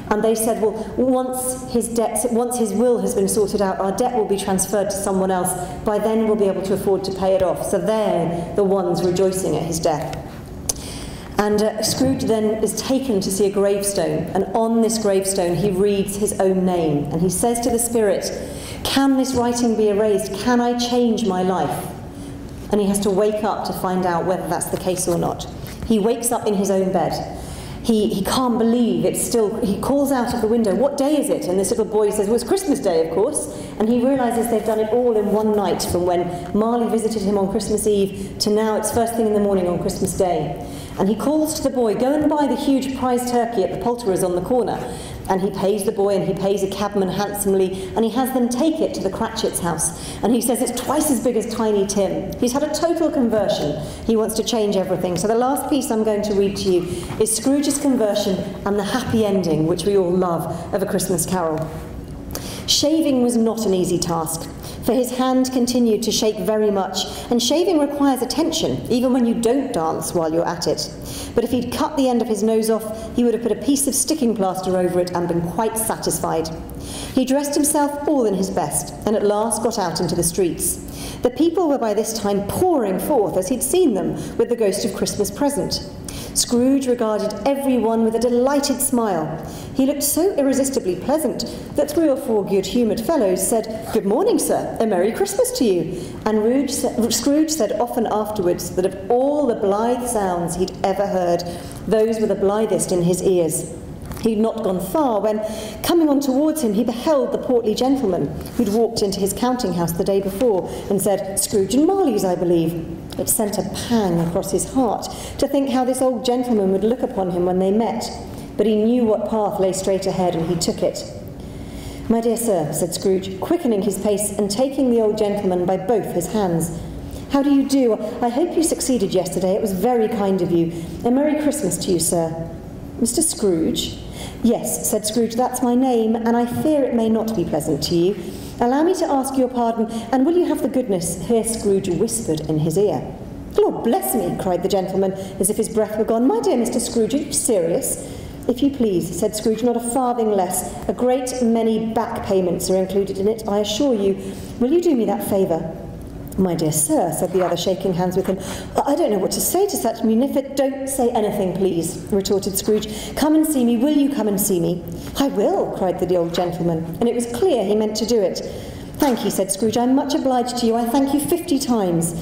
And they said, well, once his will has been sorted out, our debt will be transferred to someone else. By then we'll be able to afford to pay it off. So they're the ones rejoicing at his death. And Scrooge then is taken to see a gravestone, and on this gravestone he reads his own name, and he says to the Spirit, can this writing be erased? Can I change my life? And he has to wake up to find out whether that's the case or not. He wakes up in his own bed. He can't believe it's still, he calls out of the window, what day is it? And this little boy says, well, it's Christmas Day, of course. And he realises they've done it all in one night, from when Marley visited him on Christmas Eve to now it's first thing in the morning on Christmas Day. And he calls to the boy, go and buy the huge prize turkey at the poulterer's on the corner. And he pays the boy, and he pays a cabman handsomely, and he has them take it to the Cratchit's house. And he says it's twice as big as Tiny Tim. He's had a total conversion. He wants to change everything. So the last piece I'm going to read to you is Scrooge's conversion and the happy ending, which we all love, of A Christmas Carol. Shaving was not an easy task, for his hand continued to shake very much, and shaving requires attention, even when you don't dance while you're at it. But if he'd cut the end of his nose off, he would have put a piece of sticking plaster over it and been quite satisfied. He dressed himself all in his best, and at last got out into the streets. The people were by this time pouring forth, as he'd seen them, with the ghost of Christmas present. Scrooge regarded everyone with a delighted smile. He looked so irresistibly pleasant that 3 or 4 good-humoured fellows said, "Good morning, sir, a Merry Christmas to you." And Scrooge said often afterwards that of all the blithe sounds he'd ever heard, those were the blithest in his ears. He'd not gone far when, coming on towards him, he beheld the portly gentleman who'd walked into his counting-house the day before and said, "Scrooge and Marley's, I believe." It sent a pang across his heart to think how this old gentleman would look upon him when they met, but he knew what path lay straight ahead, and he took it. "My dear sir," said Scrooge, quickening his pace and taking the old gentleman by both his hands. "How do you do? I hope you succeeded yesterday. It was very kind of you. A Merry Christmas to you, sir." "Mr. Scrooge?" "Yes," said Scrooge, "that's my name, and I fear it may not be pleasant to you. Allow me to ask your pardon, and will you have the goodness," here Scrooge whispered in his ear. "Lord bless me," cried the gentleman, as if his breath were gone. "My dear Mr. Scrooge, are you serious?" "If you please," said Scrooge, "not a farthing less. A great many back payments are included in it, I assure you. Will you do me that favour?" "My dear sir," said the other, shaking hands with him, "I don't know what to say to such munificent—" "Don't say anything, please," retorted Scrooge. "Come and see me. Will you come and see me?" "I will," cried the old gentleman, and it was clear he meant to do it. "Thank you," said Scrooge. "I'm much obliged to you. I thank you 50 times.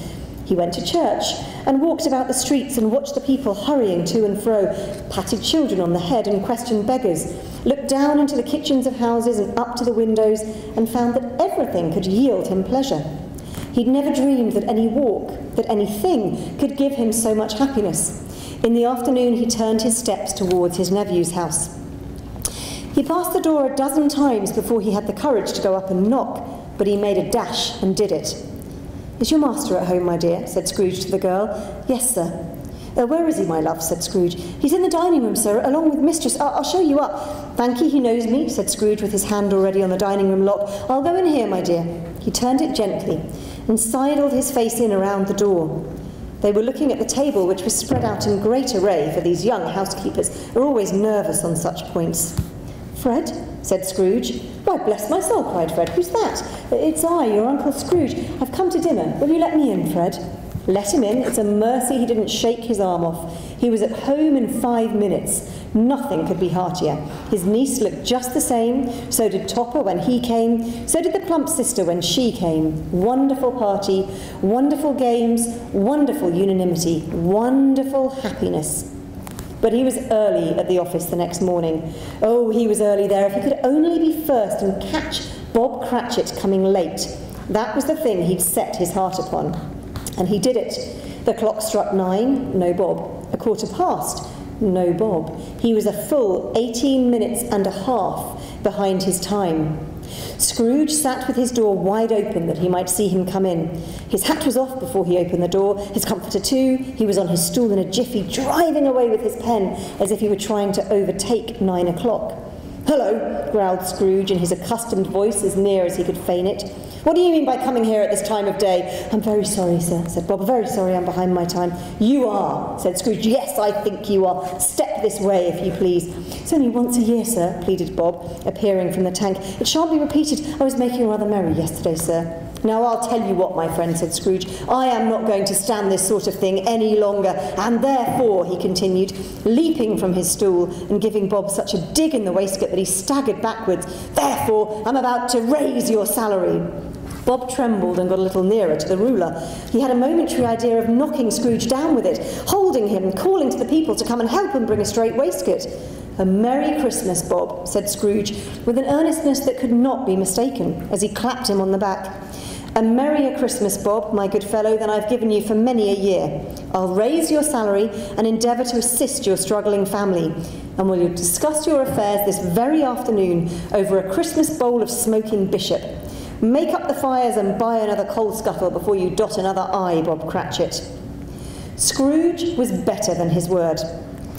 He went to church and walked about the streets and watched the people hurrying to and fro, patted children on the head and questioned beggars, looked down into the kitchens of houses and up to the windows, and found that everything could yield him pleasure. He'd never dreamed that any walk, that anything, could give him so much happiness. In the afternoon he turned his steps towards his nephew's house. He passed the door a dozen times before he had the courage to go up and knock, but he made a dash and did it. "Is your master at home, my dear?" said Scrooge to the girl. "Yes, sir." "Where is he, my love?" said Scrooge. "He's in the dining room, sir, along with mistress. I'll show you up." "Thank you, he knows me," said Scrooge, with his hand already on the dining room lock. "I'll go in here, my dear." He turned it gently and sidled his face in around the door. They were looking at the table, which was spread out in great array, for these young housekeepers are always nervous on such points. "Fred?" said Scrooge. "Why, bless my soul," cried Fred. "Who's that?" "It's I, your Uncle Scrooge. I've come to dinner. Will you let me in, Fred?" Let him in. It's a mercy he didn't shake his arm off. He was at home in 5 minutes. Nothing could be heartier. His niece looked just the same. So did Topper when he came. So did the plump sister when she came. Wonderful party, wonderful games, wonderful unanimity, wonderful happiness. But he was early at the office the next morning. Oh, he was early there. If he could only be first and catch Bob Cratchit coming late. That was the thing he'd set his heart upon. And he did it. The clock struck 9, no Bob. 1:15, no Bob. He was a full 18 minutes and a half behind his time. Scrooge sat with his door wide open that he might see him come in. His hat was off before he opened the door, his comforter too. He was on his stool in a jiffy, driving away with his pen as if he were trying to overtake 9 o'clock. "Hello," growled Scrooge in his accustomed voice, as near as he could feign it. "What do you mean by coming here at this time of day?" "I'm very sorry, sir," said Bob. "Very sorry, I'm behind my time." "You are," said Scrooge. "Yes, I think you are. Step this way, if you please." "It's only once a year, sir," pleaded Bob, appearing from the tank. "It shan't be repeated. I was making rather merry yesterday, sir." "Now, I'll tell you what, my friend," said Scrooge. "I am not going to stand this sort of thing any longer, and therefore," he continued, leaping from his stool and giving Bob such a dig in the waistcoat that he staggered backwards, "therefore, I'm about to raise your salary." Bob trembled and got a little nearer to the ruler. He had a momentary idea of knocking Scrooge down with it, holding him, calling to the people to come and help him bring a straight waistcoat. "A Merry Christmas, Bob," said Scrooge, with an earnestness that could not be mistaken, as he clapped him on the back. "A merrier Christmas, Bob, my good fellow, than I've given you for many a year. I'll raise your salary and endeavour to assist your struggling family, and we'll discuss your affairs this very afternoon over a Christmas bowl of smoking bishop. Make up the fires and buy another coal scuttle before you dot another I, Bob Cratchit." Scrooge was better than his word.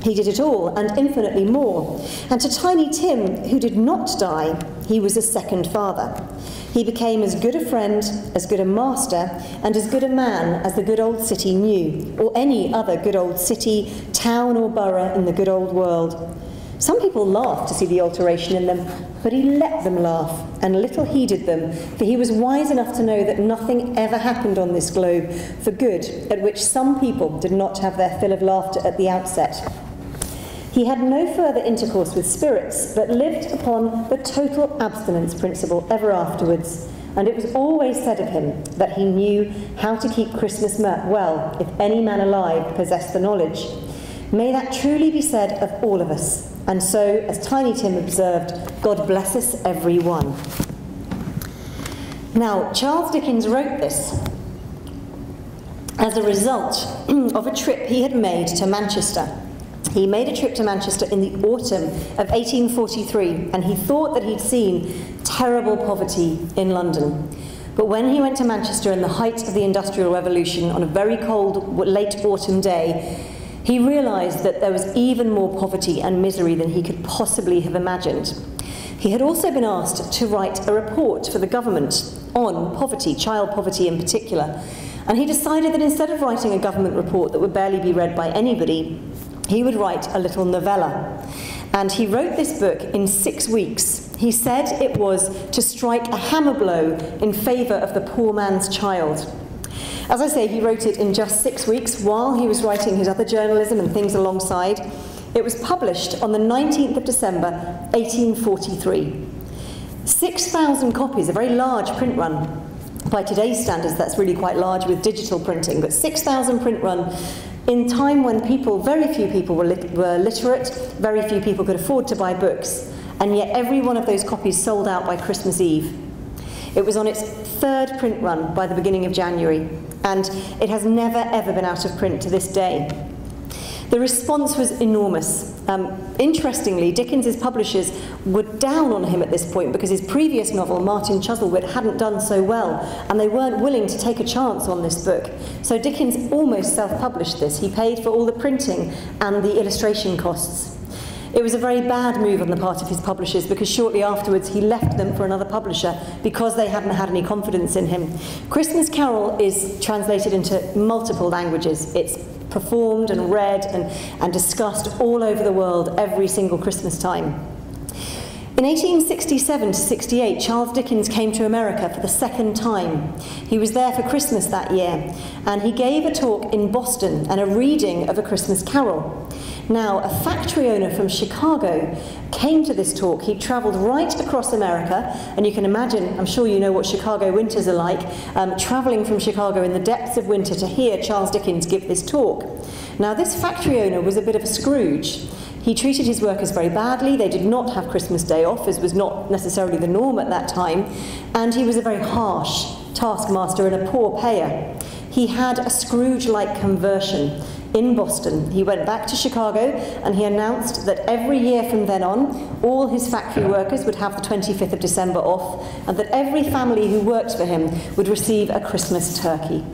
He did it all, and infinitely more. And to Tiny Tim, who did not die, he was a second father. He became as good a friend, as good a master, and as good a man as the good old city knew, or any other good old city, town or borough in the good old world. Some people laughed to see the alteration in them, but he let them laugh, and little heeded them, for he was wise enough to know that nothing ever happened on this globe for good, at which some people did not have their fill of laughter at the outset. He had no further intercourse with spirits, but lived upon the total abstinence principle ever afterwards, and it was always said of him that he knew how to keep Christmas well, if any man alive possessed the knowledge. May that truly be said of all of us. And so, as Tiny Tim observed, God bless us every one. Now, Charles Dickens wrote this as a result of a trip he had made to Manchester. He made a trip to Manchester in the autumn of 1843, and he thought that he'd seen terrible poverty in London. But when he went to Manchester in the height of the Industrial Revolution on a very cold, late autumn day, he realised that there was even more poverty and misery than he could possibly have imagined. He had also been asked to write a report for the government on poverty, child poverty in particular, and he decided that instead of writing a government report that would barely be read by anybody, he would write a little novella. And he wrote this book in 6 weeks. He said it was to strike a hammer blow in favour of the poor man's child. As I say, he wrote it in just 6 weeks while he was writing his other journalism and things alongside. It was published on the 19th of December, 1843. 6,000 copies, a very large print run. By today's standards, that's really quite large with digital printing, but 6,000 print run in time when very few people were literate, very few people could afford to buy books, and yet every one of those copies sold out by Christmas Eve. It was on its 3rd print run by the beginning of January, and it has never ever been out of print to this day. The response was enormous. Interestingly, Dickens's publishers were down on him at this point because his previous novel, Martin Chuzzlewit, hadn't done so well, and they weren't willing to take a chance on this book. So Dickens almost self-published this. He paid for all the printing and the illustration costs. It was a very bad move on the part of his publishers because shortly afterwards he left them for another publisher because they hadn't had any confidence in him. Christmas Carol is translated into multiple languages. It's performed and read and discussed all over the world every single Christmas time. In 1867 to 68, Charles Dickens came to America for the 2nd time. He was there for Christmas that year, and he gave a talk in Boston and a reading of A Christmas Carol. Now, a factory owner from Chicago came to this talk. He travelled right across America, and you can imagine, I'm sure you know what Chicago winters are like, travelling from Chicago in the depths of winter to hear Charles Dickens give this talk. Now, this factory owner was a bit of a Scrooge. He treated his workers very badly. They did not have Christmas Day off, as was not necessarily the norm at that time, and he was a very harsh taskmaster and a poor payer. He had a Scrooge-like conversion. In Boston, he went back to Chicago and he announced that every year from then on, all his factory workers would have the 25th of December off, and that every family who worked for him would receive a Christmas turkey.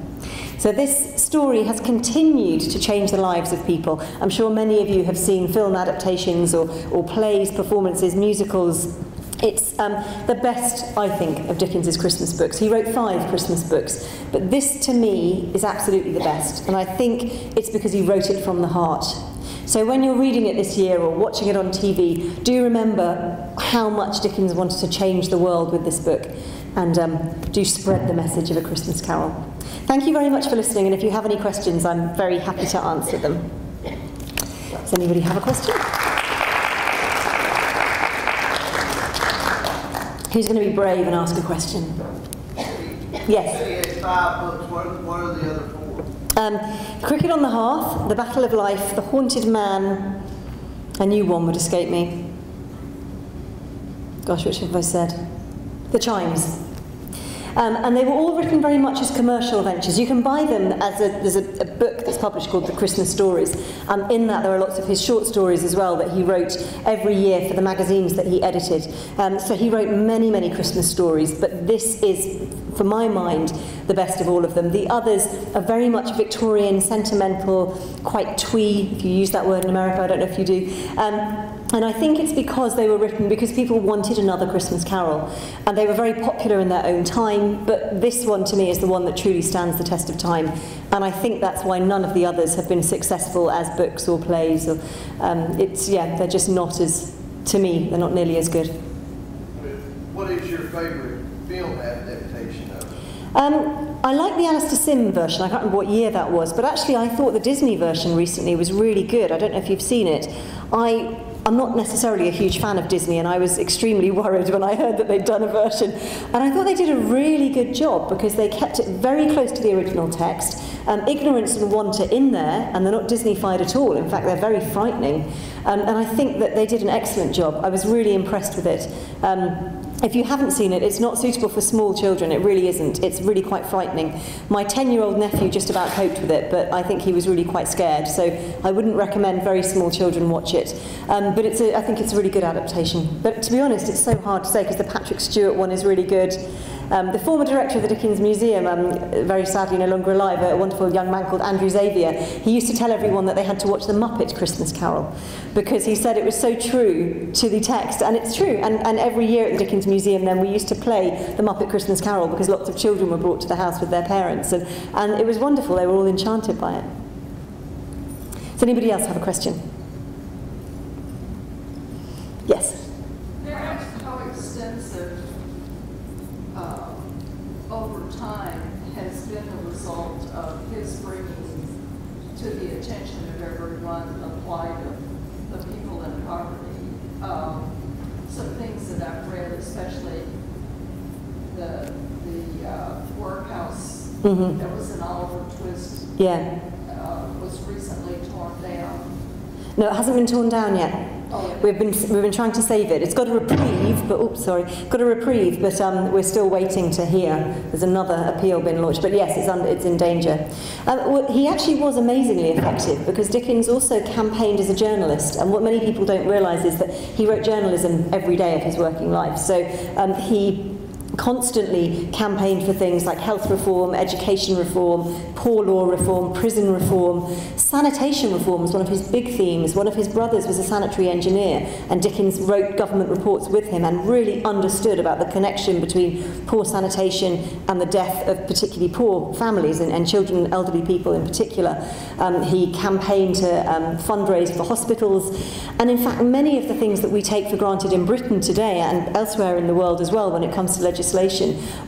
So this story has continued to change the lives of people. I'm sure many of you have seen film adaptations or plays, performances, musicals. It's the best, I think, of Dickens's Christmas books. He wrote 5 Christmas books, but this, to me, is absolutely the best, and I think it's because he wrote it from the heart. So when you're reading it this year or watching it on TV, do remember how much Dickens wanted to change the world with this book, and do spread the message of A Christmas Carol. Thank you very much for listening, and if you have any questions, I'm very happy to answer them. Does anybody have a question? Who's going to be brave and ask a question? Yes? You had 5 books. What are the other 4? Cricket on the Hearth, The Battle of Life, The Haunted Man, a new one would escape me. Gosh, which have I said? The Chimes. And they were all written very much as commercial ventures. You can buy them there's a book that's published called The Christmas Stories. In that there are lots of his short stories as well that he wrote every year for the magazines that he edited. So he wrote many, many Christmas stories, but this is, for my mind, the best of all of them. The others are very much Victorian, sentimental, quite twee, if you use that word in America, I don't know if you do. And I think it's because they were written because people wanted another Christmas Carol. And they were very popular in their own time, but this one to me is the one that truly stands the test of time. And I think that's why none of the others have been successful as books or plays. Or, they're just not as, to me, they're not nearly as good. What is your favourite film adaptation of it? I like the Alistair Sim version. I can't remember what year that was, but actually I thought the Disney version recently was really good. I don't know if you've seen it. I'm not necessarily a huge fan of Disney, and I was extremely worried when I heard that they'd done a version. And I thought they did a really good job because they kept it very close to the original text. Ignorance and want are in there, and they're not Disney-fied at all. In fact, they're very frightening. And I think that they did an excellent job. I was really impressed with it. If you haven't seen it, it's not suitable for small children. It really isn't. It's really quite frightening. My 10-year-old nephew just about coped with it, but I think he was really quite scared. So I wouldn't recommend very small children watch it. But I think it's a really good adaptation. But to be honest, it's so hard to say because the Patrick Stewart one is really good. The former director of the Dickens Museum, very sadly no longer alive, a wonderful young man called Andrew Xavier, he used to tell everyone that they had to watch the Muppet Christmas Carol, because he said it was so true to the text, and it's true. And every year at the Dickens Museum then we used to play the Muppet Christmas Carol, because lots of children were brought to the house with their parents, and it was wonderful. They were all enchanted by it. Does anybody else have a question? Yes? How extensive over time has been the result of his bringing to the attention of everyone the plight of the people in poverty. Some things that I've read, especially the workhouse that was in Oliver Twist, was recently torn down. No, it hasn't been torn down yet. Oh. We've been trying to save it. It's got a reprieve, but we're still waiting to hear. There's another appeal been launched, but yes, it's in danger. Well, he actually was amazingly effective, because Dickens also campaigned as a journalist, and what many people don't realise is that he wrote journalism every day of his working life. So he constantly campaigned for things like health reform, education reform, poor law reform, prison reform. Sanitation reform was one of his big themes. One of his brothers was a sanitary engineer, and Dickens wrote government reports with him and really understood about the connection between poor sanitation and the death of particularly poor families and children and elderly people in particular. He campaigned to fundraise for hospitals, and in fact many of the things that we take for granted in Britain today and elsewhere in the world as well when it comes to legislation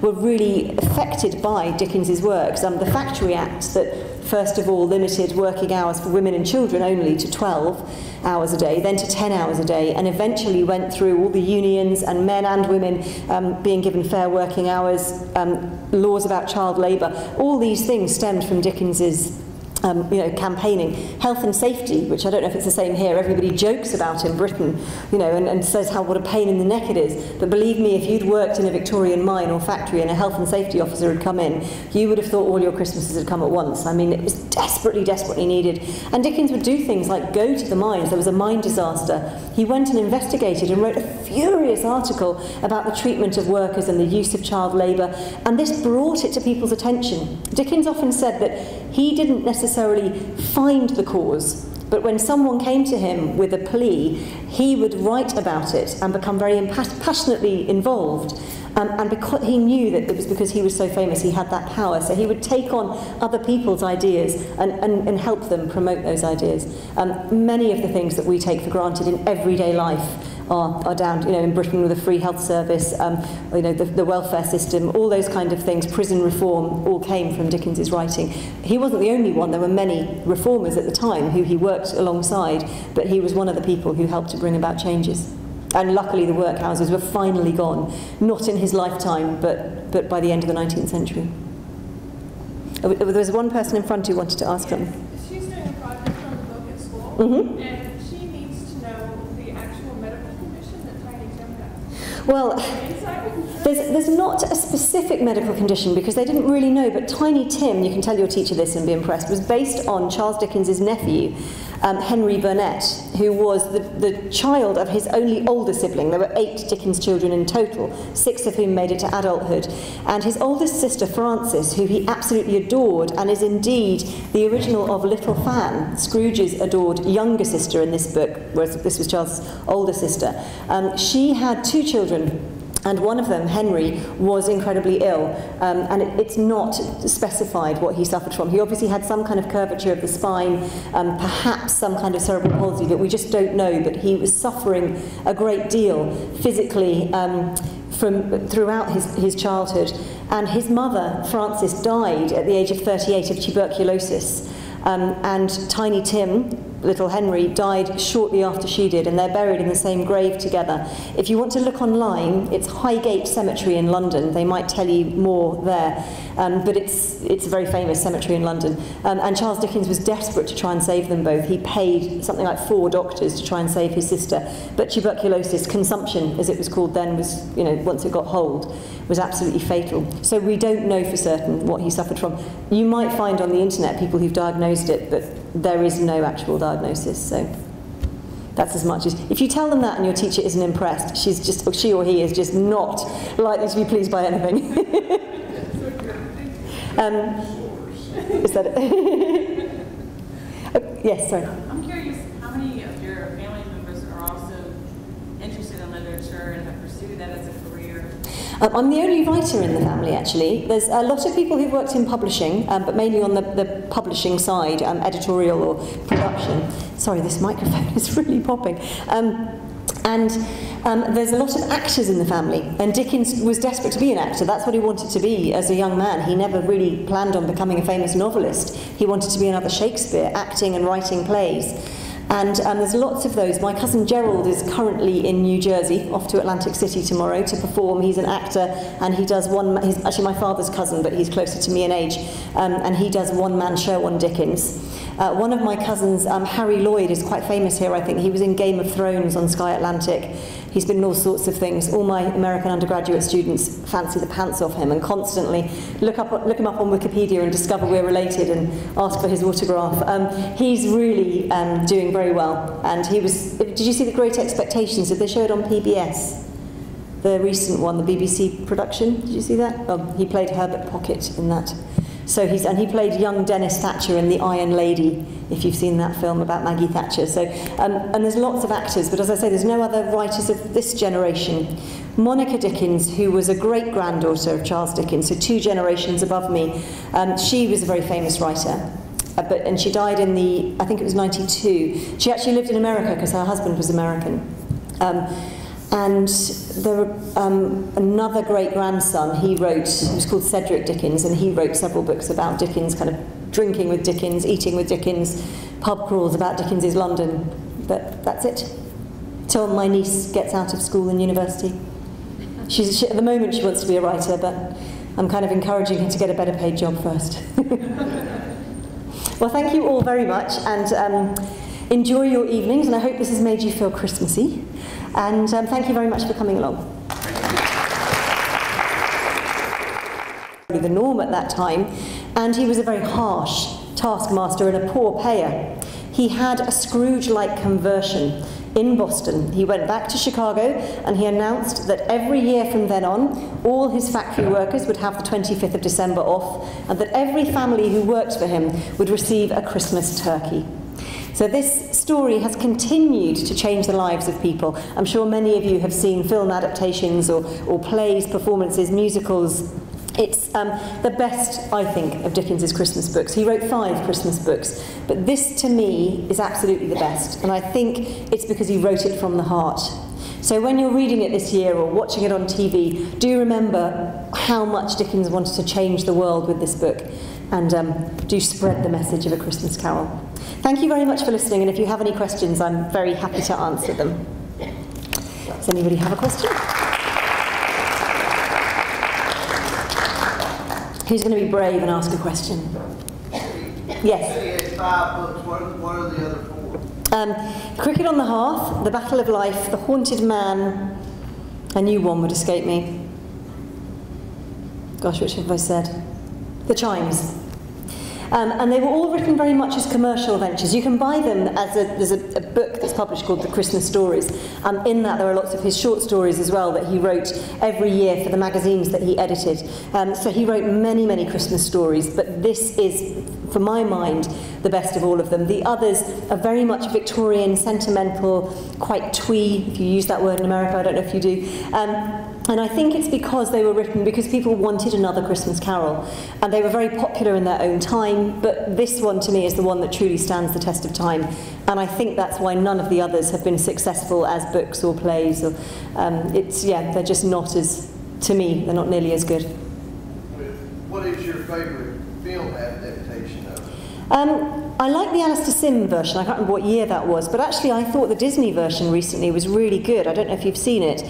were really affected by Dickens's works. The Factory Act, that first of all limited working hours for women and children only to 12 hours a day, then to 10 hours a day, and eventually went through all the unions and men and women being given fair working hours, laws about child labour. All these things stemmed from Dickens's campaigning. Health and safety, which I don't know if it's the same here, everybody jokes about in Britain, and says what a pain in the neck it is. But believe me, if you'd worked in a Victorian mine or factory and a health and safety officer had come in, you would have thought all your Christmases had come at once. I mean, it was desperately, desperately needed. And Dickens would do things like go to the mines. There was a mine disaster. He went and investigated and wrote a furious article about the treatment of workers and the use of child labour, and this brought it to people's attention. Dickens often said that he didn't necessarily find the cause, but when someone came to him with a plea, he would write about it and become very passionately involved. And because he knew that it was because he was so famous, he had that power. So he would take on other people's ideas and help them promote those ideas. Many of the things that we take for granted in everyday life are down, in Britain with a free health service, the welfare system, all those kind of things, prison reform, all came from Dickens's writing. He wasn't the only one. There were many reformers at the time who he worked alongside, but he was one of the people who helped to bring about changes. And luckily the workhouses were finally gone, not in his lifetime, but by the end of the 19th century. There was one person in front who wanted to ask something. She's doing a project on the book at school, and she needs to know the actual medical condition that Tiny Tim has. Well, there's not a specific medical condition because they didn't really know, but Tiny Tim, you can tell your teacher this and be impressed, was based on Charles Dickens's nephew, Henry Burnett, who was the child of his only older sibling. There were 8 Dickens children in total, 6 of whom made it to adulthood. And his oldest sister, Frances, who he absolutely adored, and is indeed the original of Little Fan, Scrooge's adored younger sister in this book, whereas this was Charles' older sister. She had 2 children, and one of them, Henry, was incredibly ill, and it's not specified what he suffered from. He obviously had some kind of curvature of the spine, perhaps some kind of cerebral palsy, but we just don't know. But he was suffering a great deal physically throughout his childhood. And his mother, Frances, died at the age of 38 of tuberculosis. And Tiny Tim, little Henry, died shortly after she did, and they're buried in the same grave together. If you want to look online, it's Highgate Cemetery in London. They might tell you more there, but it's a very famous cemetery in London. And Charles Dickens was desperate to try and save them both. He paid something like 4 doctors to try and save his sister, but tuberculosis, consumption as it was called then, was, once it got hold, was absolutely fatal. So we don't know for certain what he suffered from. You might find on the internet people who've diagnosed it, but there is no actual diagnosis. So That's as much as... If you tell them that and your teacher isn't impressed, she or he is just not likely to be pleased by anything. Is that it? Yes, sorry. I'm curious, how many of your family members are also interested in literature and have pursued that as a career? I'm the only writer in the family, actually. There's a lot of people who've worked in publishing, but mainly on the publishing side, editorial or production. Sorry, this microphone is really popping. There's a lot of actors in the family, and Dickens was desperate to be an actor. That's what he wanted to be as a young man. He never really planned on becoming a famous novelist. He wanted to be another Shakespeare, acting and writing plays. And there's lots of those. My cousin Gerald is currently in New Jersey, off to Atlantic City tomorrow to perform. He's an actor, and he does he's actually my father's cousin, but he's closer to me in age, and he does one-man show on Dickens. One of my cousins, Harry Lloyd, is quite famous here, I think. He was in Game of Thrones on Sky Atlantic. He's been in all sorts of things. All my American undergraduate students fancy the pants off him and constantly look him up on Wikipedia and discover we're related and ask for his autograph. He's really doing very well. And he was... Did you see The Great Expectations? Did they show it on PBS? The recent one, the BBC production. Did you see that? He played Herbert Pocket in that. So he played young Dennis Thatcher in The Iron Lady, if you've seen that film about Maggie Thatcher. So, and there's lots of actors, but as I say, there's no other writers of this generation. Monica Dickens, who was a great-granddaughter of Charles Dickens, so 2 generations above me, she was a very famous writer. And she died in I think it was 92. She actually lived in America because her husband was American. And there were another great-grandson, he was called Cedric Dickens, and he wrote several books about Dickens, kind of drinking with Dickens, eating with Dickens, pub crawls about Dickens's London. But that's it. Till my niece gets out of school and university. At the moment she wants to be a writer, but I'm kind of encouraging her to get a better paid job first. Well, thank you all very much, and enjoy your evenings, and I hope this has made you feel Christmassy. And thank you very much for coming along. The norm at that time, and he was a very harsh taskmaster and a poor payer. He had a Scrooge-like conversion in Boston. He went back to Chicago and he announced that every year from then on, all his factory workers would have the 25th of December off, and that every family who worked for him would receive a Christmas turkey. So this story has continued to change the lives of people. I'm sure many of you have seen film adaptations or plays, performances, musicals. It's the best, I think, of Dickens's Christmas books. He wrote 5 Christmas books, but this, to me, is absolutely the best. And I think it's because he wrote it from the heart. So when you're reading it this year or watching it on TV, do remember how much Dickens wanted to change the world with this book, and do spread the message of A Christmas Carol. Thank you very much for listening, and if you have any questions, I'm very happy to answer them. Does anybody have a question? Who's going to be brave and ask a question? Yes? He had 5 books. What are the other 4? Cricket on the Hearth, The Battle of Life, The Haunted Man, a new one would escape me. Gosh, which have I said? The Chimes. And they were all written very much as commercial ventures. You can buy them there's a book that's published called The Christmas Stories. In that there are lots of his short stories as well that he wrote every year for the magazines that he edited. So he wrote many, many Christmas stories, but this is, for my mind, the best of all of them. The others are very much Victorian, sentimental, quite twee, if you use that word in America, I don't know if you do. And I think it's because they were written because people wanted another Christmas Carol. And they were very popular in their own time, but this one to me is the one that truly stands the test of time. And I think that's why none of the others have been successful as books or plays. Or, they're just not as, to me, they're not nearly as good. What is your favorite film adaptation of it? I like the Alistair Sim version. I can't remember what year that was, but actually I thought the Disney version recently was really good. I don't know if you've seen it.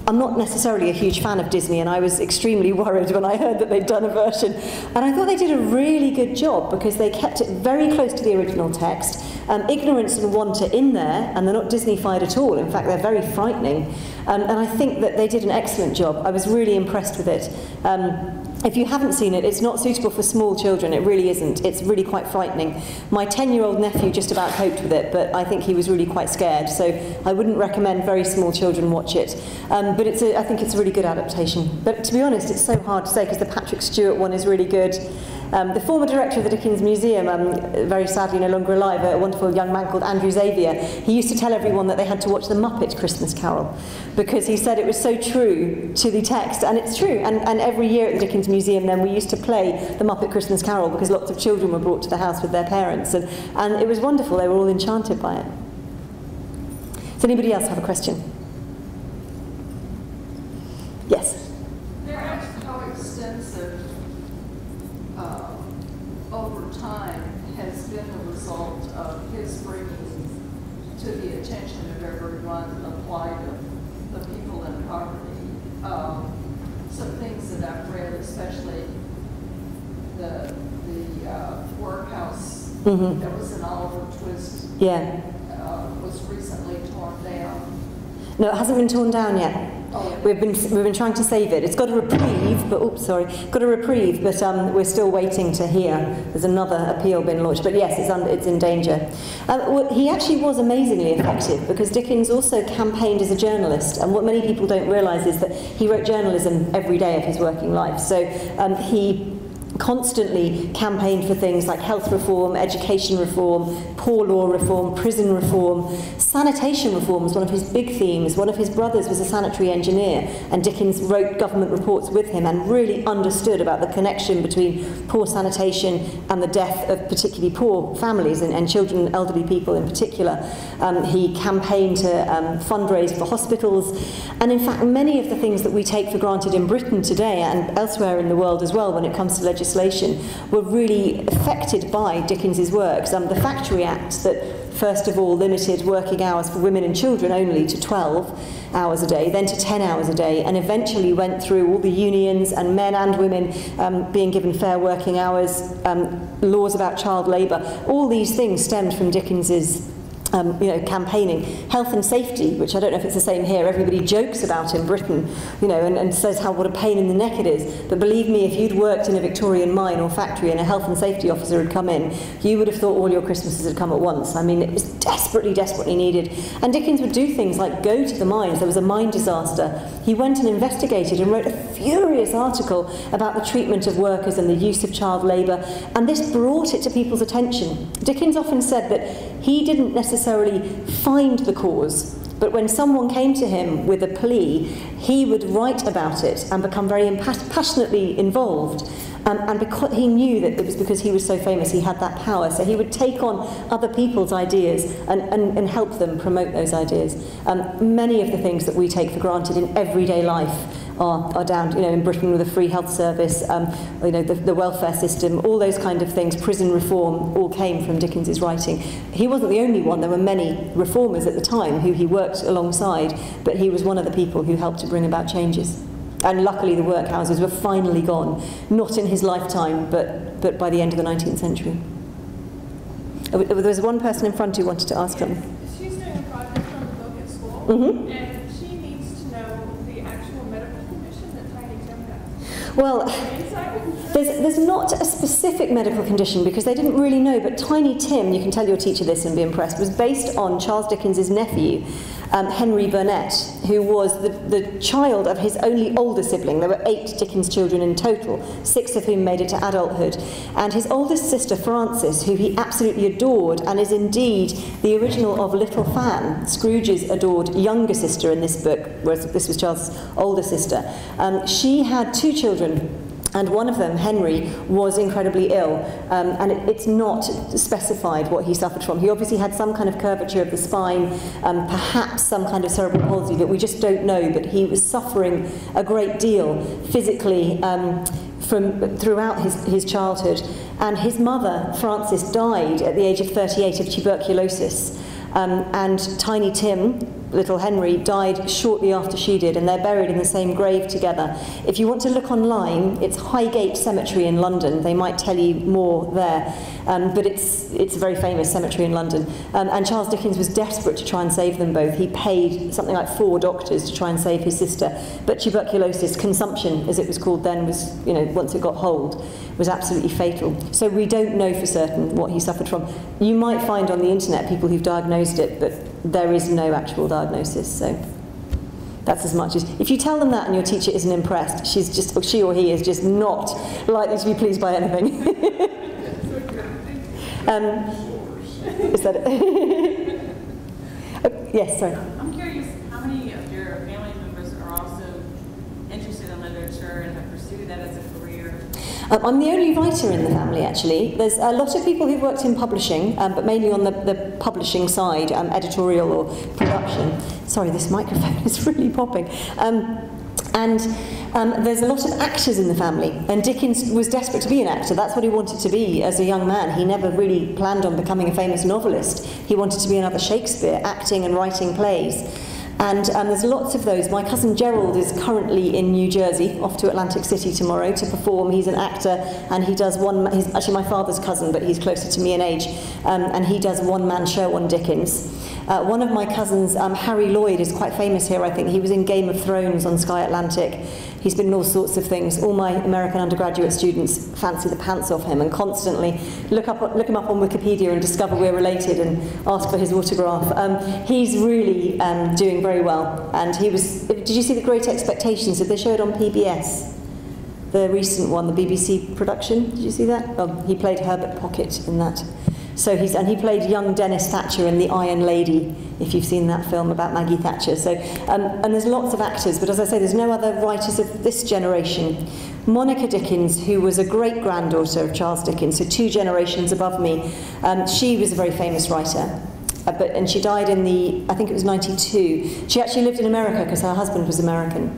I'm not necessarily a huge fan of Disney, and I was extremely worried when I heard that they'd done a version. And I thought they did a really good job because they kept it very close to the original text. Ignorance and want are in there, and they're not Disney-fied at all. In fact, they're very frightening. And I think that they did an excellent job. I was really impressed with it. If you haven't seen it, it's not suitable for small children. It really isn't. It's really quite frightening. My 10-year-old nephew just about coped with it, but I think he was really quite scared. So I wouldn't recommend very small children watch it. But I think it's a really good adaptation. But to be honest, it's so hard to say because the Patrick Stewart one is really good. The former director of the Dickens Museum, very sadly no longer alive, a wonderful young man called Andrew Xavier, he used to tell everyone that they had to watch the Muppet Christmas Carol because he said it was so true to the text, and it's true. And every year at the Dickens Museum then we used to play the Muppet Christmas Carol because lots of children were brought to the house with their parents, and it was wonderful. They were all enchanted by it. Does anybody else have a question? Yes? How extensive over time has been the result of his bringing to the attention of everyone the plight of the people in poverty. Some things that I've read, especially the workhouse that was in Oliver Twist, was recently torn down. No, it hasn't been torn down yet. Oh. We've been trying to save it. It's got a reprieve, but we're still waiting to hear. There's another appeal being launched, but yes, it's in danger. He actually was amazingly effective because Dickens also campaigned as a journalist, and what many people don't realise is that he wrote journalism every day of his working life. So he constantly campaigned for things like health reform, education reform, poor law reform, prison reform. Sanitation reform was one of his big themes. One of his brothers was a sanitary engineer, and Dickens wrote government reports with him and really understood about the connection between poor sanitation and the death of particularly poor families and children, elderly people in particular. He campaigned to fundraise for hospitals, and in fact many of the things that we take for granted in Britain today and elsewhere in the world as well when it comes to legislation were really affected by Dickens's works. The Factory Act that first of all limited working hours for women and children only to 12 hours a day, then to 10 hours a day, and eventually went through all the unions and men and women being given fair working hours, laws about child labour. All these things stemmed from Dickens's campaigning. Health and safety, which I don't know if it's the same here, everybody jokes about in Britain, and says what a pain in the neck it is. But believe me, if you'd worked in a Victorian mine or factory and a health and safety officer had come in, you would have thought all your Christmases had come at once. I mean, it was desperately, desperately needed. And Dickens would do things like go to the mines. There was a mine disaster. He went and investigated and wrote a furious article about the treatment of workers and the use of child labour, and this brought it to people's attention. Dickens often said that he didn't necessarily find the cause, but when someone came to him with a plea, he would write about it and become very passionately involved. And because he knew that it was because he was so famous, he had that power. So he would take on other people's ideas and help them promote those ideas. Many of the things that we take for granted in everyday life are down, in Britain with a free health service, the welfare system, all those kind of things, prison reform, all came from Dickens's writing. He wasn't the only one. There were many reformers at the time who he worked alongside, but he was one of the people who helped to bring about changes. And luckily the workhouses were finally gone, not in his lifetime, but by the end of the 19th century. There was one person in front who wanted to ask them. She's doing a project on the book at school, and she needs to know the actual medical condition that Tiny Tim has. Well, there's not a specific medical condition because they didn't really know, but Tiny Tim, you can tell your teacher this and be impressed, was based on Charles Dickens's nephew, Henry Burnett, who was the child of his only older sibling. There were 8 Dickens children in total, 6 of whom made it to adulthood. And his oldest sister, Frances, who he absolutely adored, and is indeed the original of Little Fan, Scrooge's adored younger sister in this book, whereas this was Charles' older sister. She had 2 children. And one of them, Henry, was incredibly ill, and it's not specified what he suffered from. He obviously had some kind of curvature of the spine, perhaps some kind of cerebral palsy, but we just don't know. But he was suffering a great deal physically throughout his childhood. And his mother, Frances, died at the age of 38 of tuberculosis. And Tiny Tim little Henry, died shortly after she did, and they're buried in the same grave together. If you want to look online, it's Highgate Cemetery in London. They might tell you more there, but it's a very famous cemetery in London. And Charles Dickens was desperate to try and save them both. He paid something like 4 doctors to try and save his sister, but tuberculosis, consumption as it was called then, was, you know, once it got hold, was absolutely fatal. So we don't know for certain what he suffered from. You might find on the internet people who've diagnosed it, but there is no actual diagnosis, so that's as much as... If you tell them that and your teacher isn't impressed, she or he is just not likely to be pleased by anything. Is that it? Yes, sorry. I'm curious, how many of your family members are also interested in literature and have pursued that as a career? I'm the only writer in the family, actually. There's a lot of people who've worked in publishing, but mainly on the publishing side, editorial or production. Sorry, this microphone is really popping. There's a lot of actors in the family, and Dickens was desperate to be an actor. That's what he wanted to be as a young man. He never really planned on becoming a famous novelist. He wanted to be another Shakespeare, acting and writing plays. And there's lots of those. My cousin Gerald is currently in New Jersey, off to Atlantic City tomorrow to perform. He's an actor, and he does he's actually my father's cousin, but he's closer to me in age, and he does one-man show on Dickens. One of my cousins, Harry Lloyd, is quite famous here, I think. He was in Game of Thrones on Sky Atlantic. He's been in all sorts of things. All my American undergraduate students fancy the pants off him and constantly look him up on Wikipedia and discover we're related and ask for his autograph. He's really doing very well. And he was... Did you see The Great Expectations? Did they show it on PBS? The recent one, the BBC production. Did you see that? Oh, he played Herbert Pocket in that. So he played young Dennis Thatcher in The Iron Lady, if you've seen that film about Maggie Thatcher. So, and there's lots of actors, but as I say, there's no other writers of this generation. Monica Dickens, who was a great-granddaughter of Charles Dickens, so 2 generations above me, she was a very famous writer. And she died in I think it was 92. She actually lived in America because her husband was American.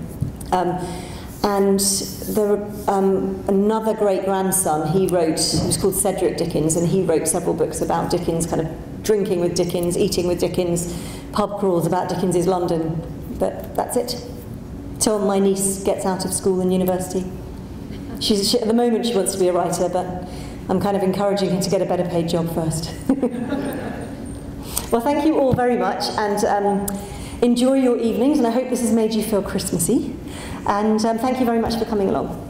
And there another great-grandson, he was called Cedric Dickens, and he wrote several books about Dickens, kind of drinking with Dickens, eating with Dickens, pub crawls about Dickens's London. But that's it. Till my niece gets out of school and university. At the moment she wants to be a writer, but I'm kind of encouraging her to get a better paid job first. Well, thank you all very much, and enjoy your evenings, and I hope this has made you feel Christmassy. And thank you very much for coming along.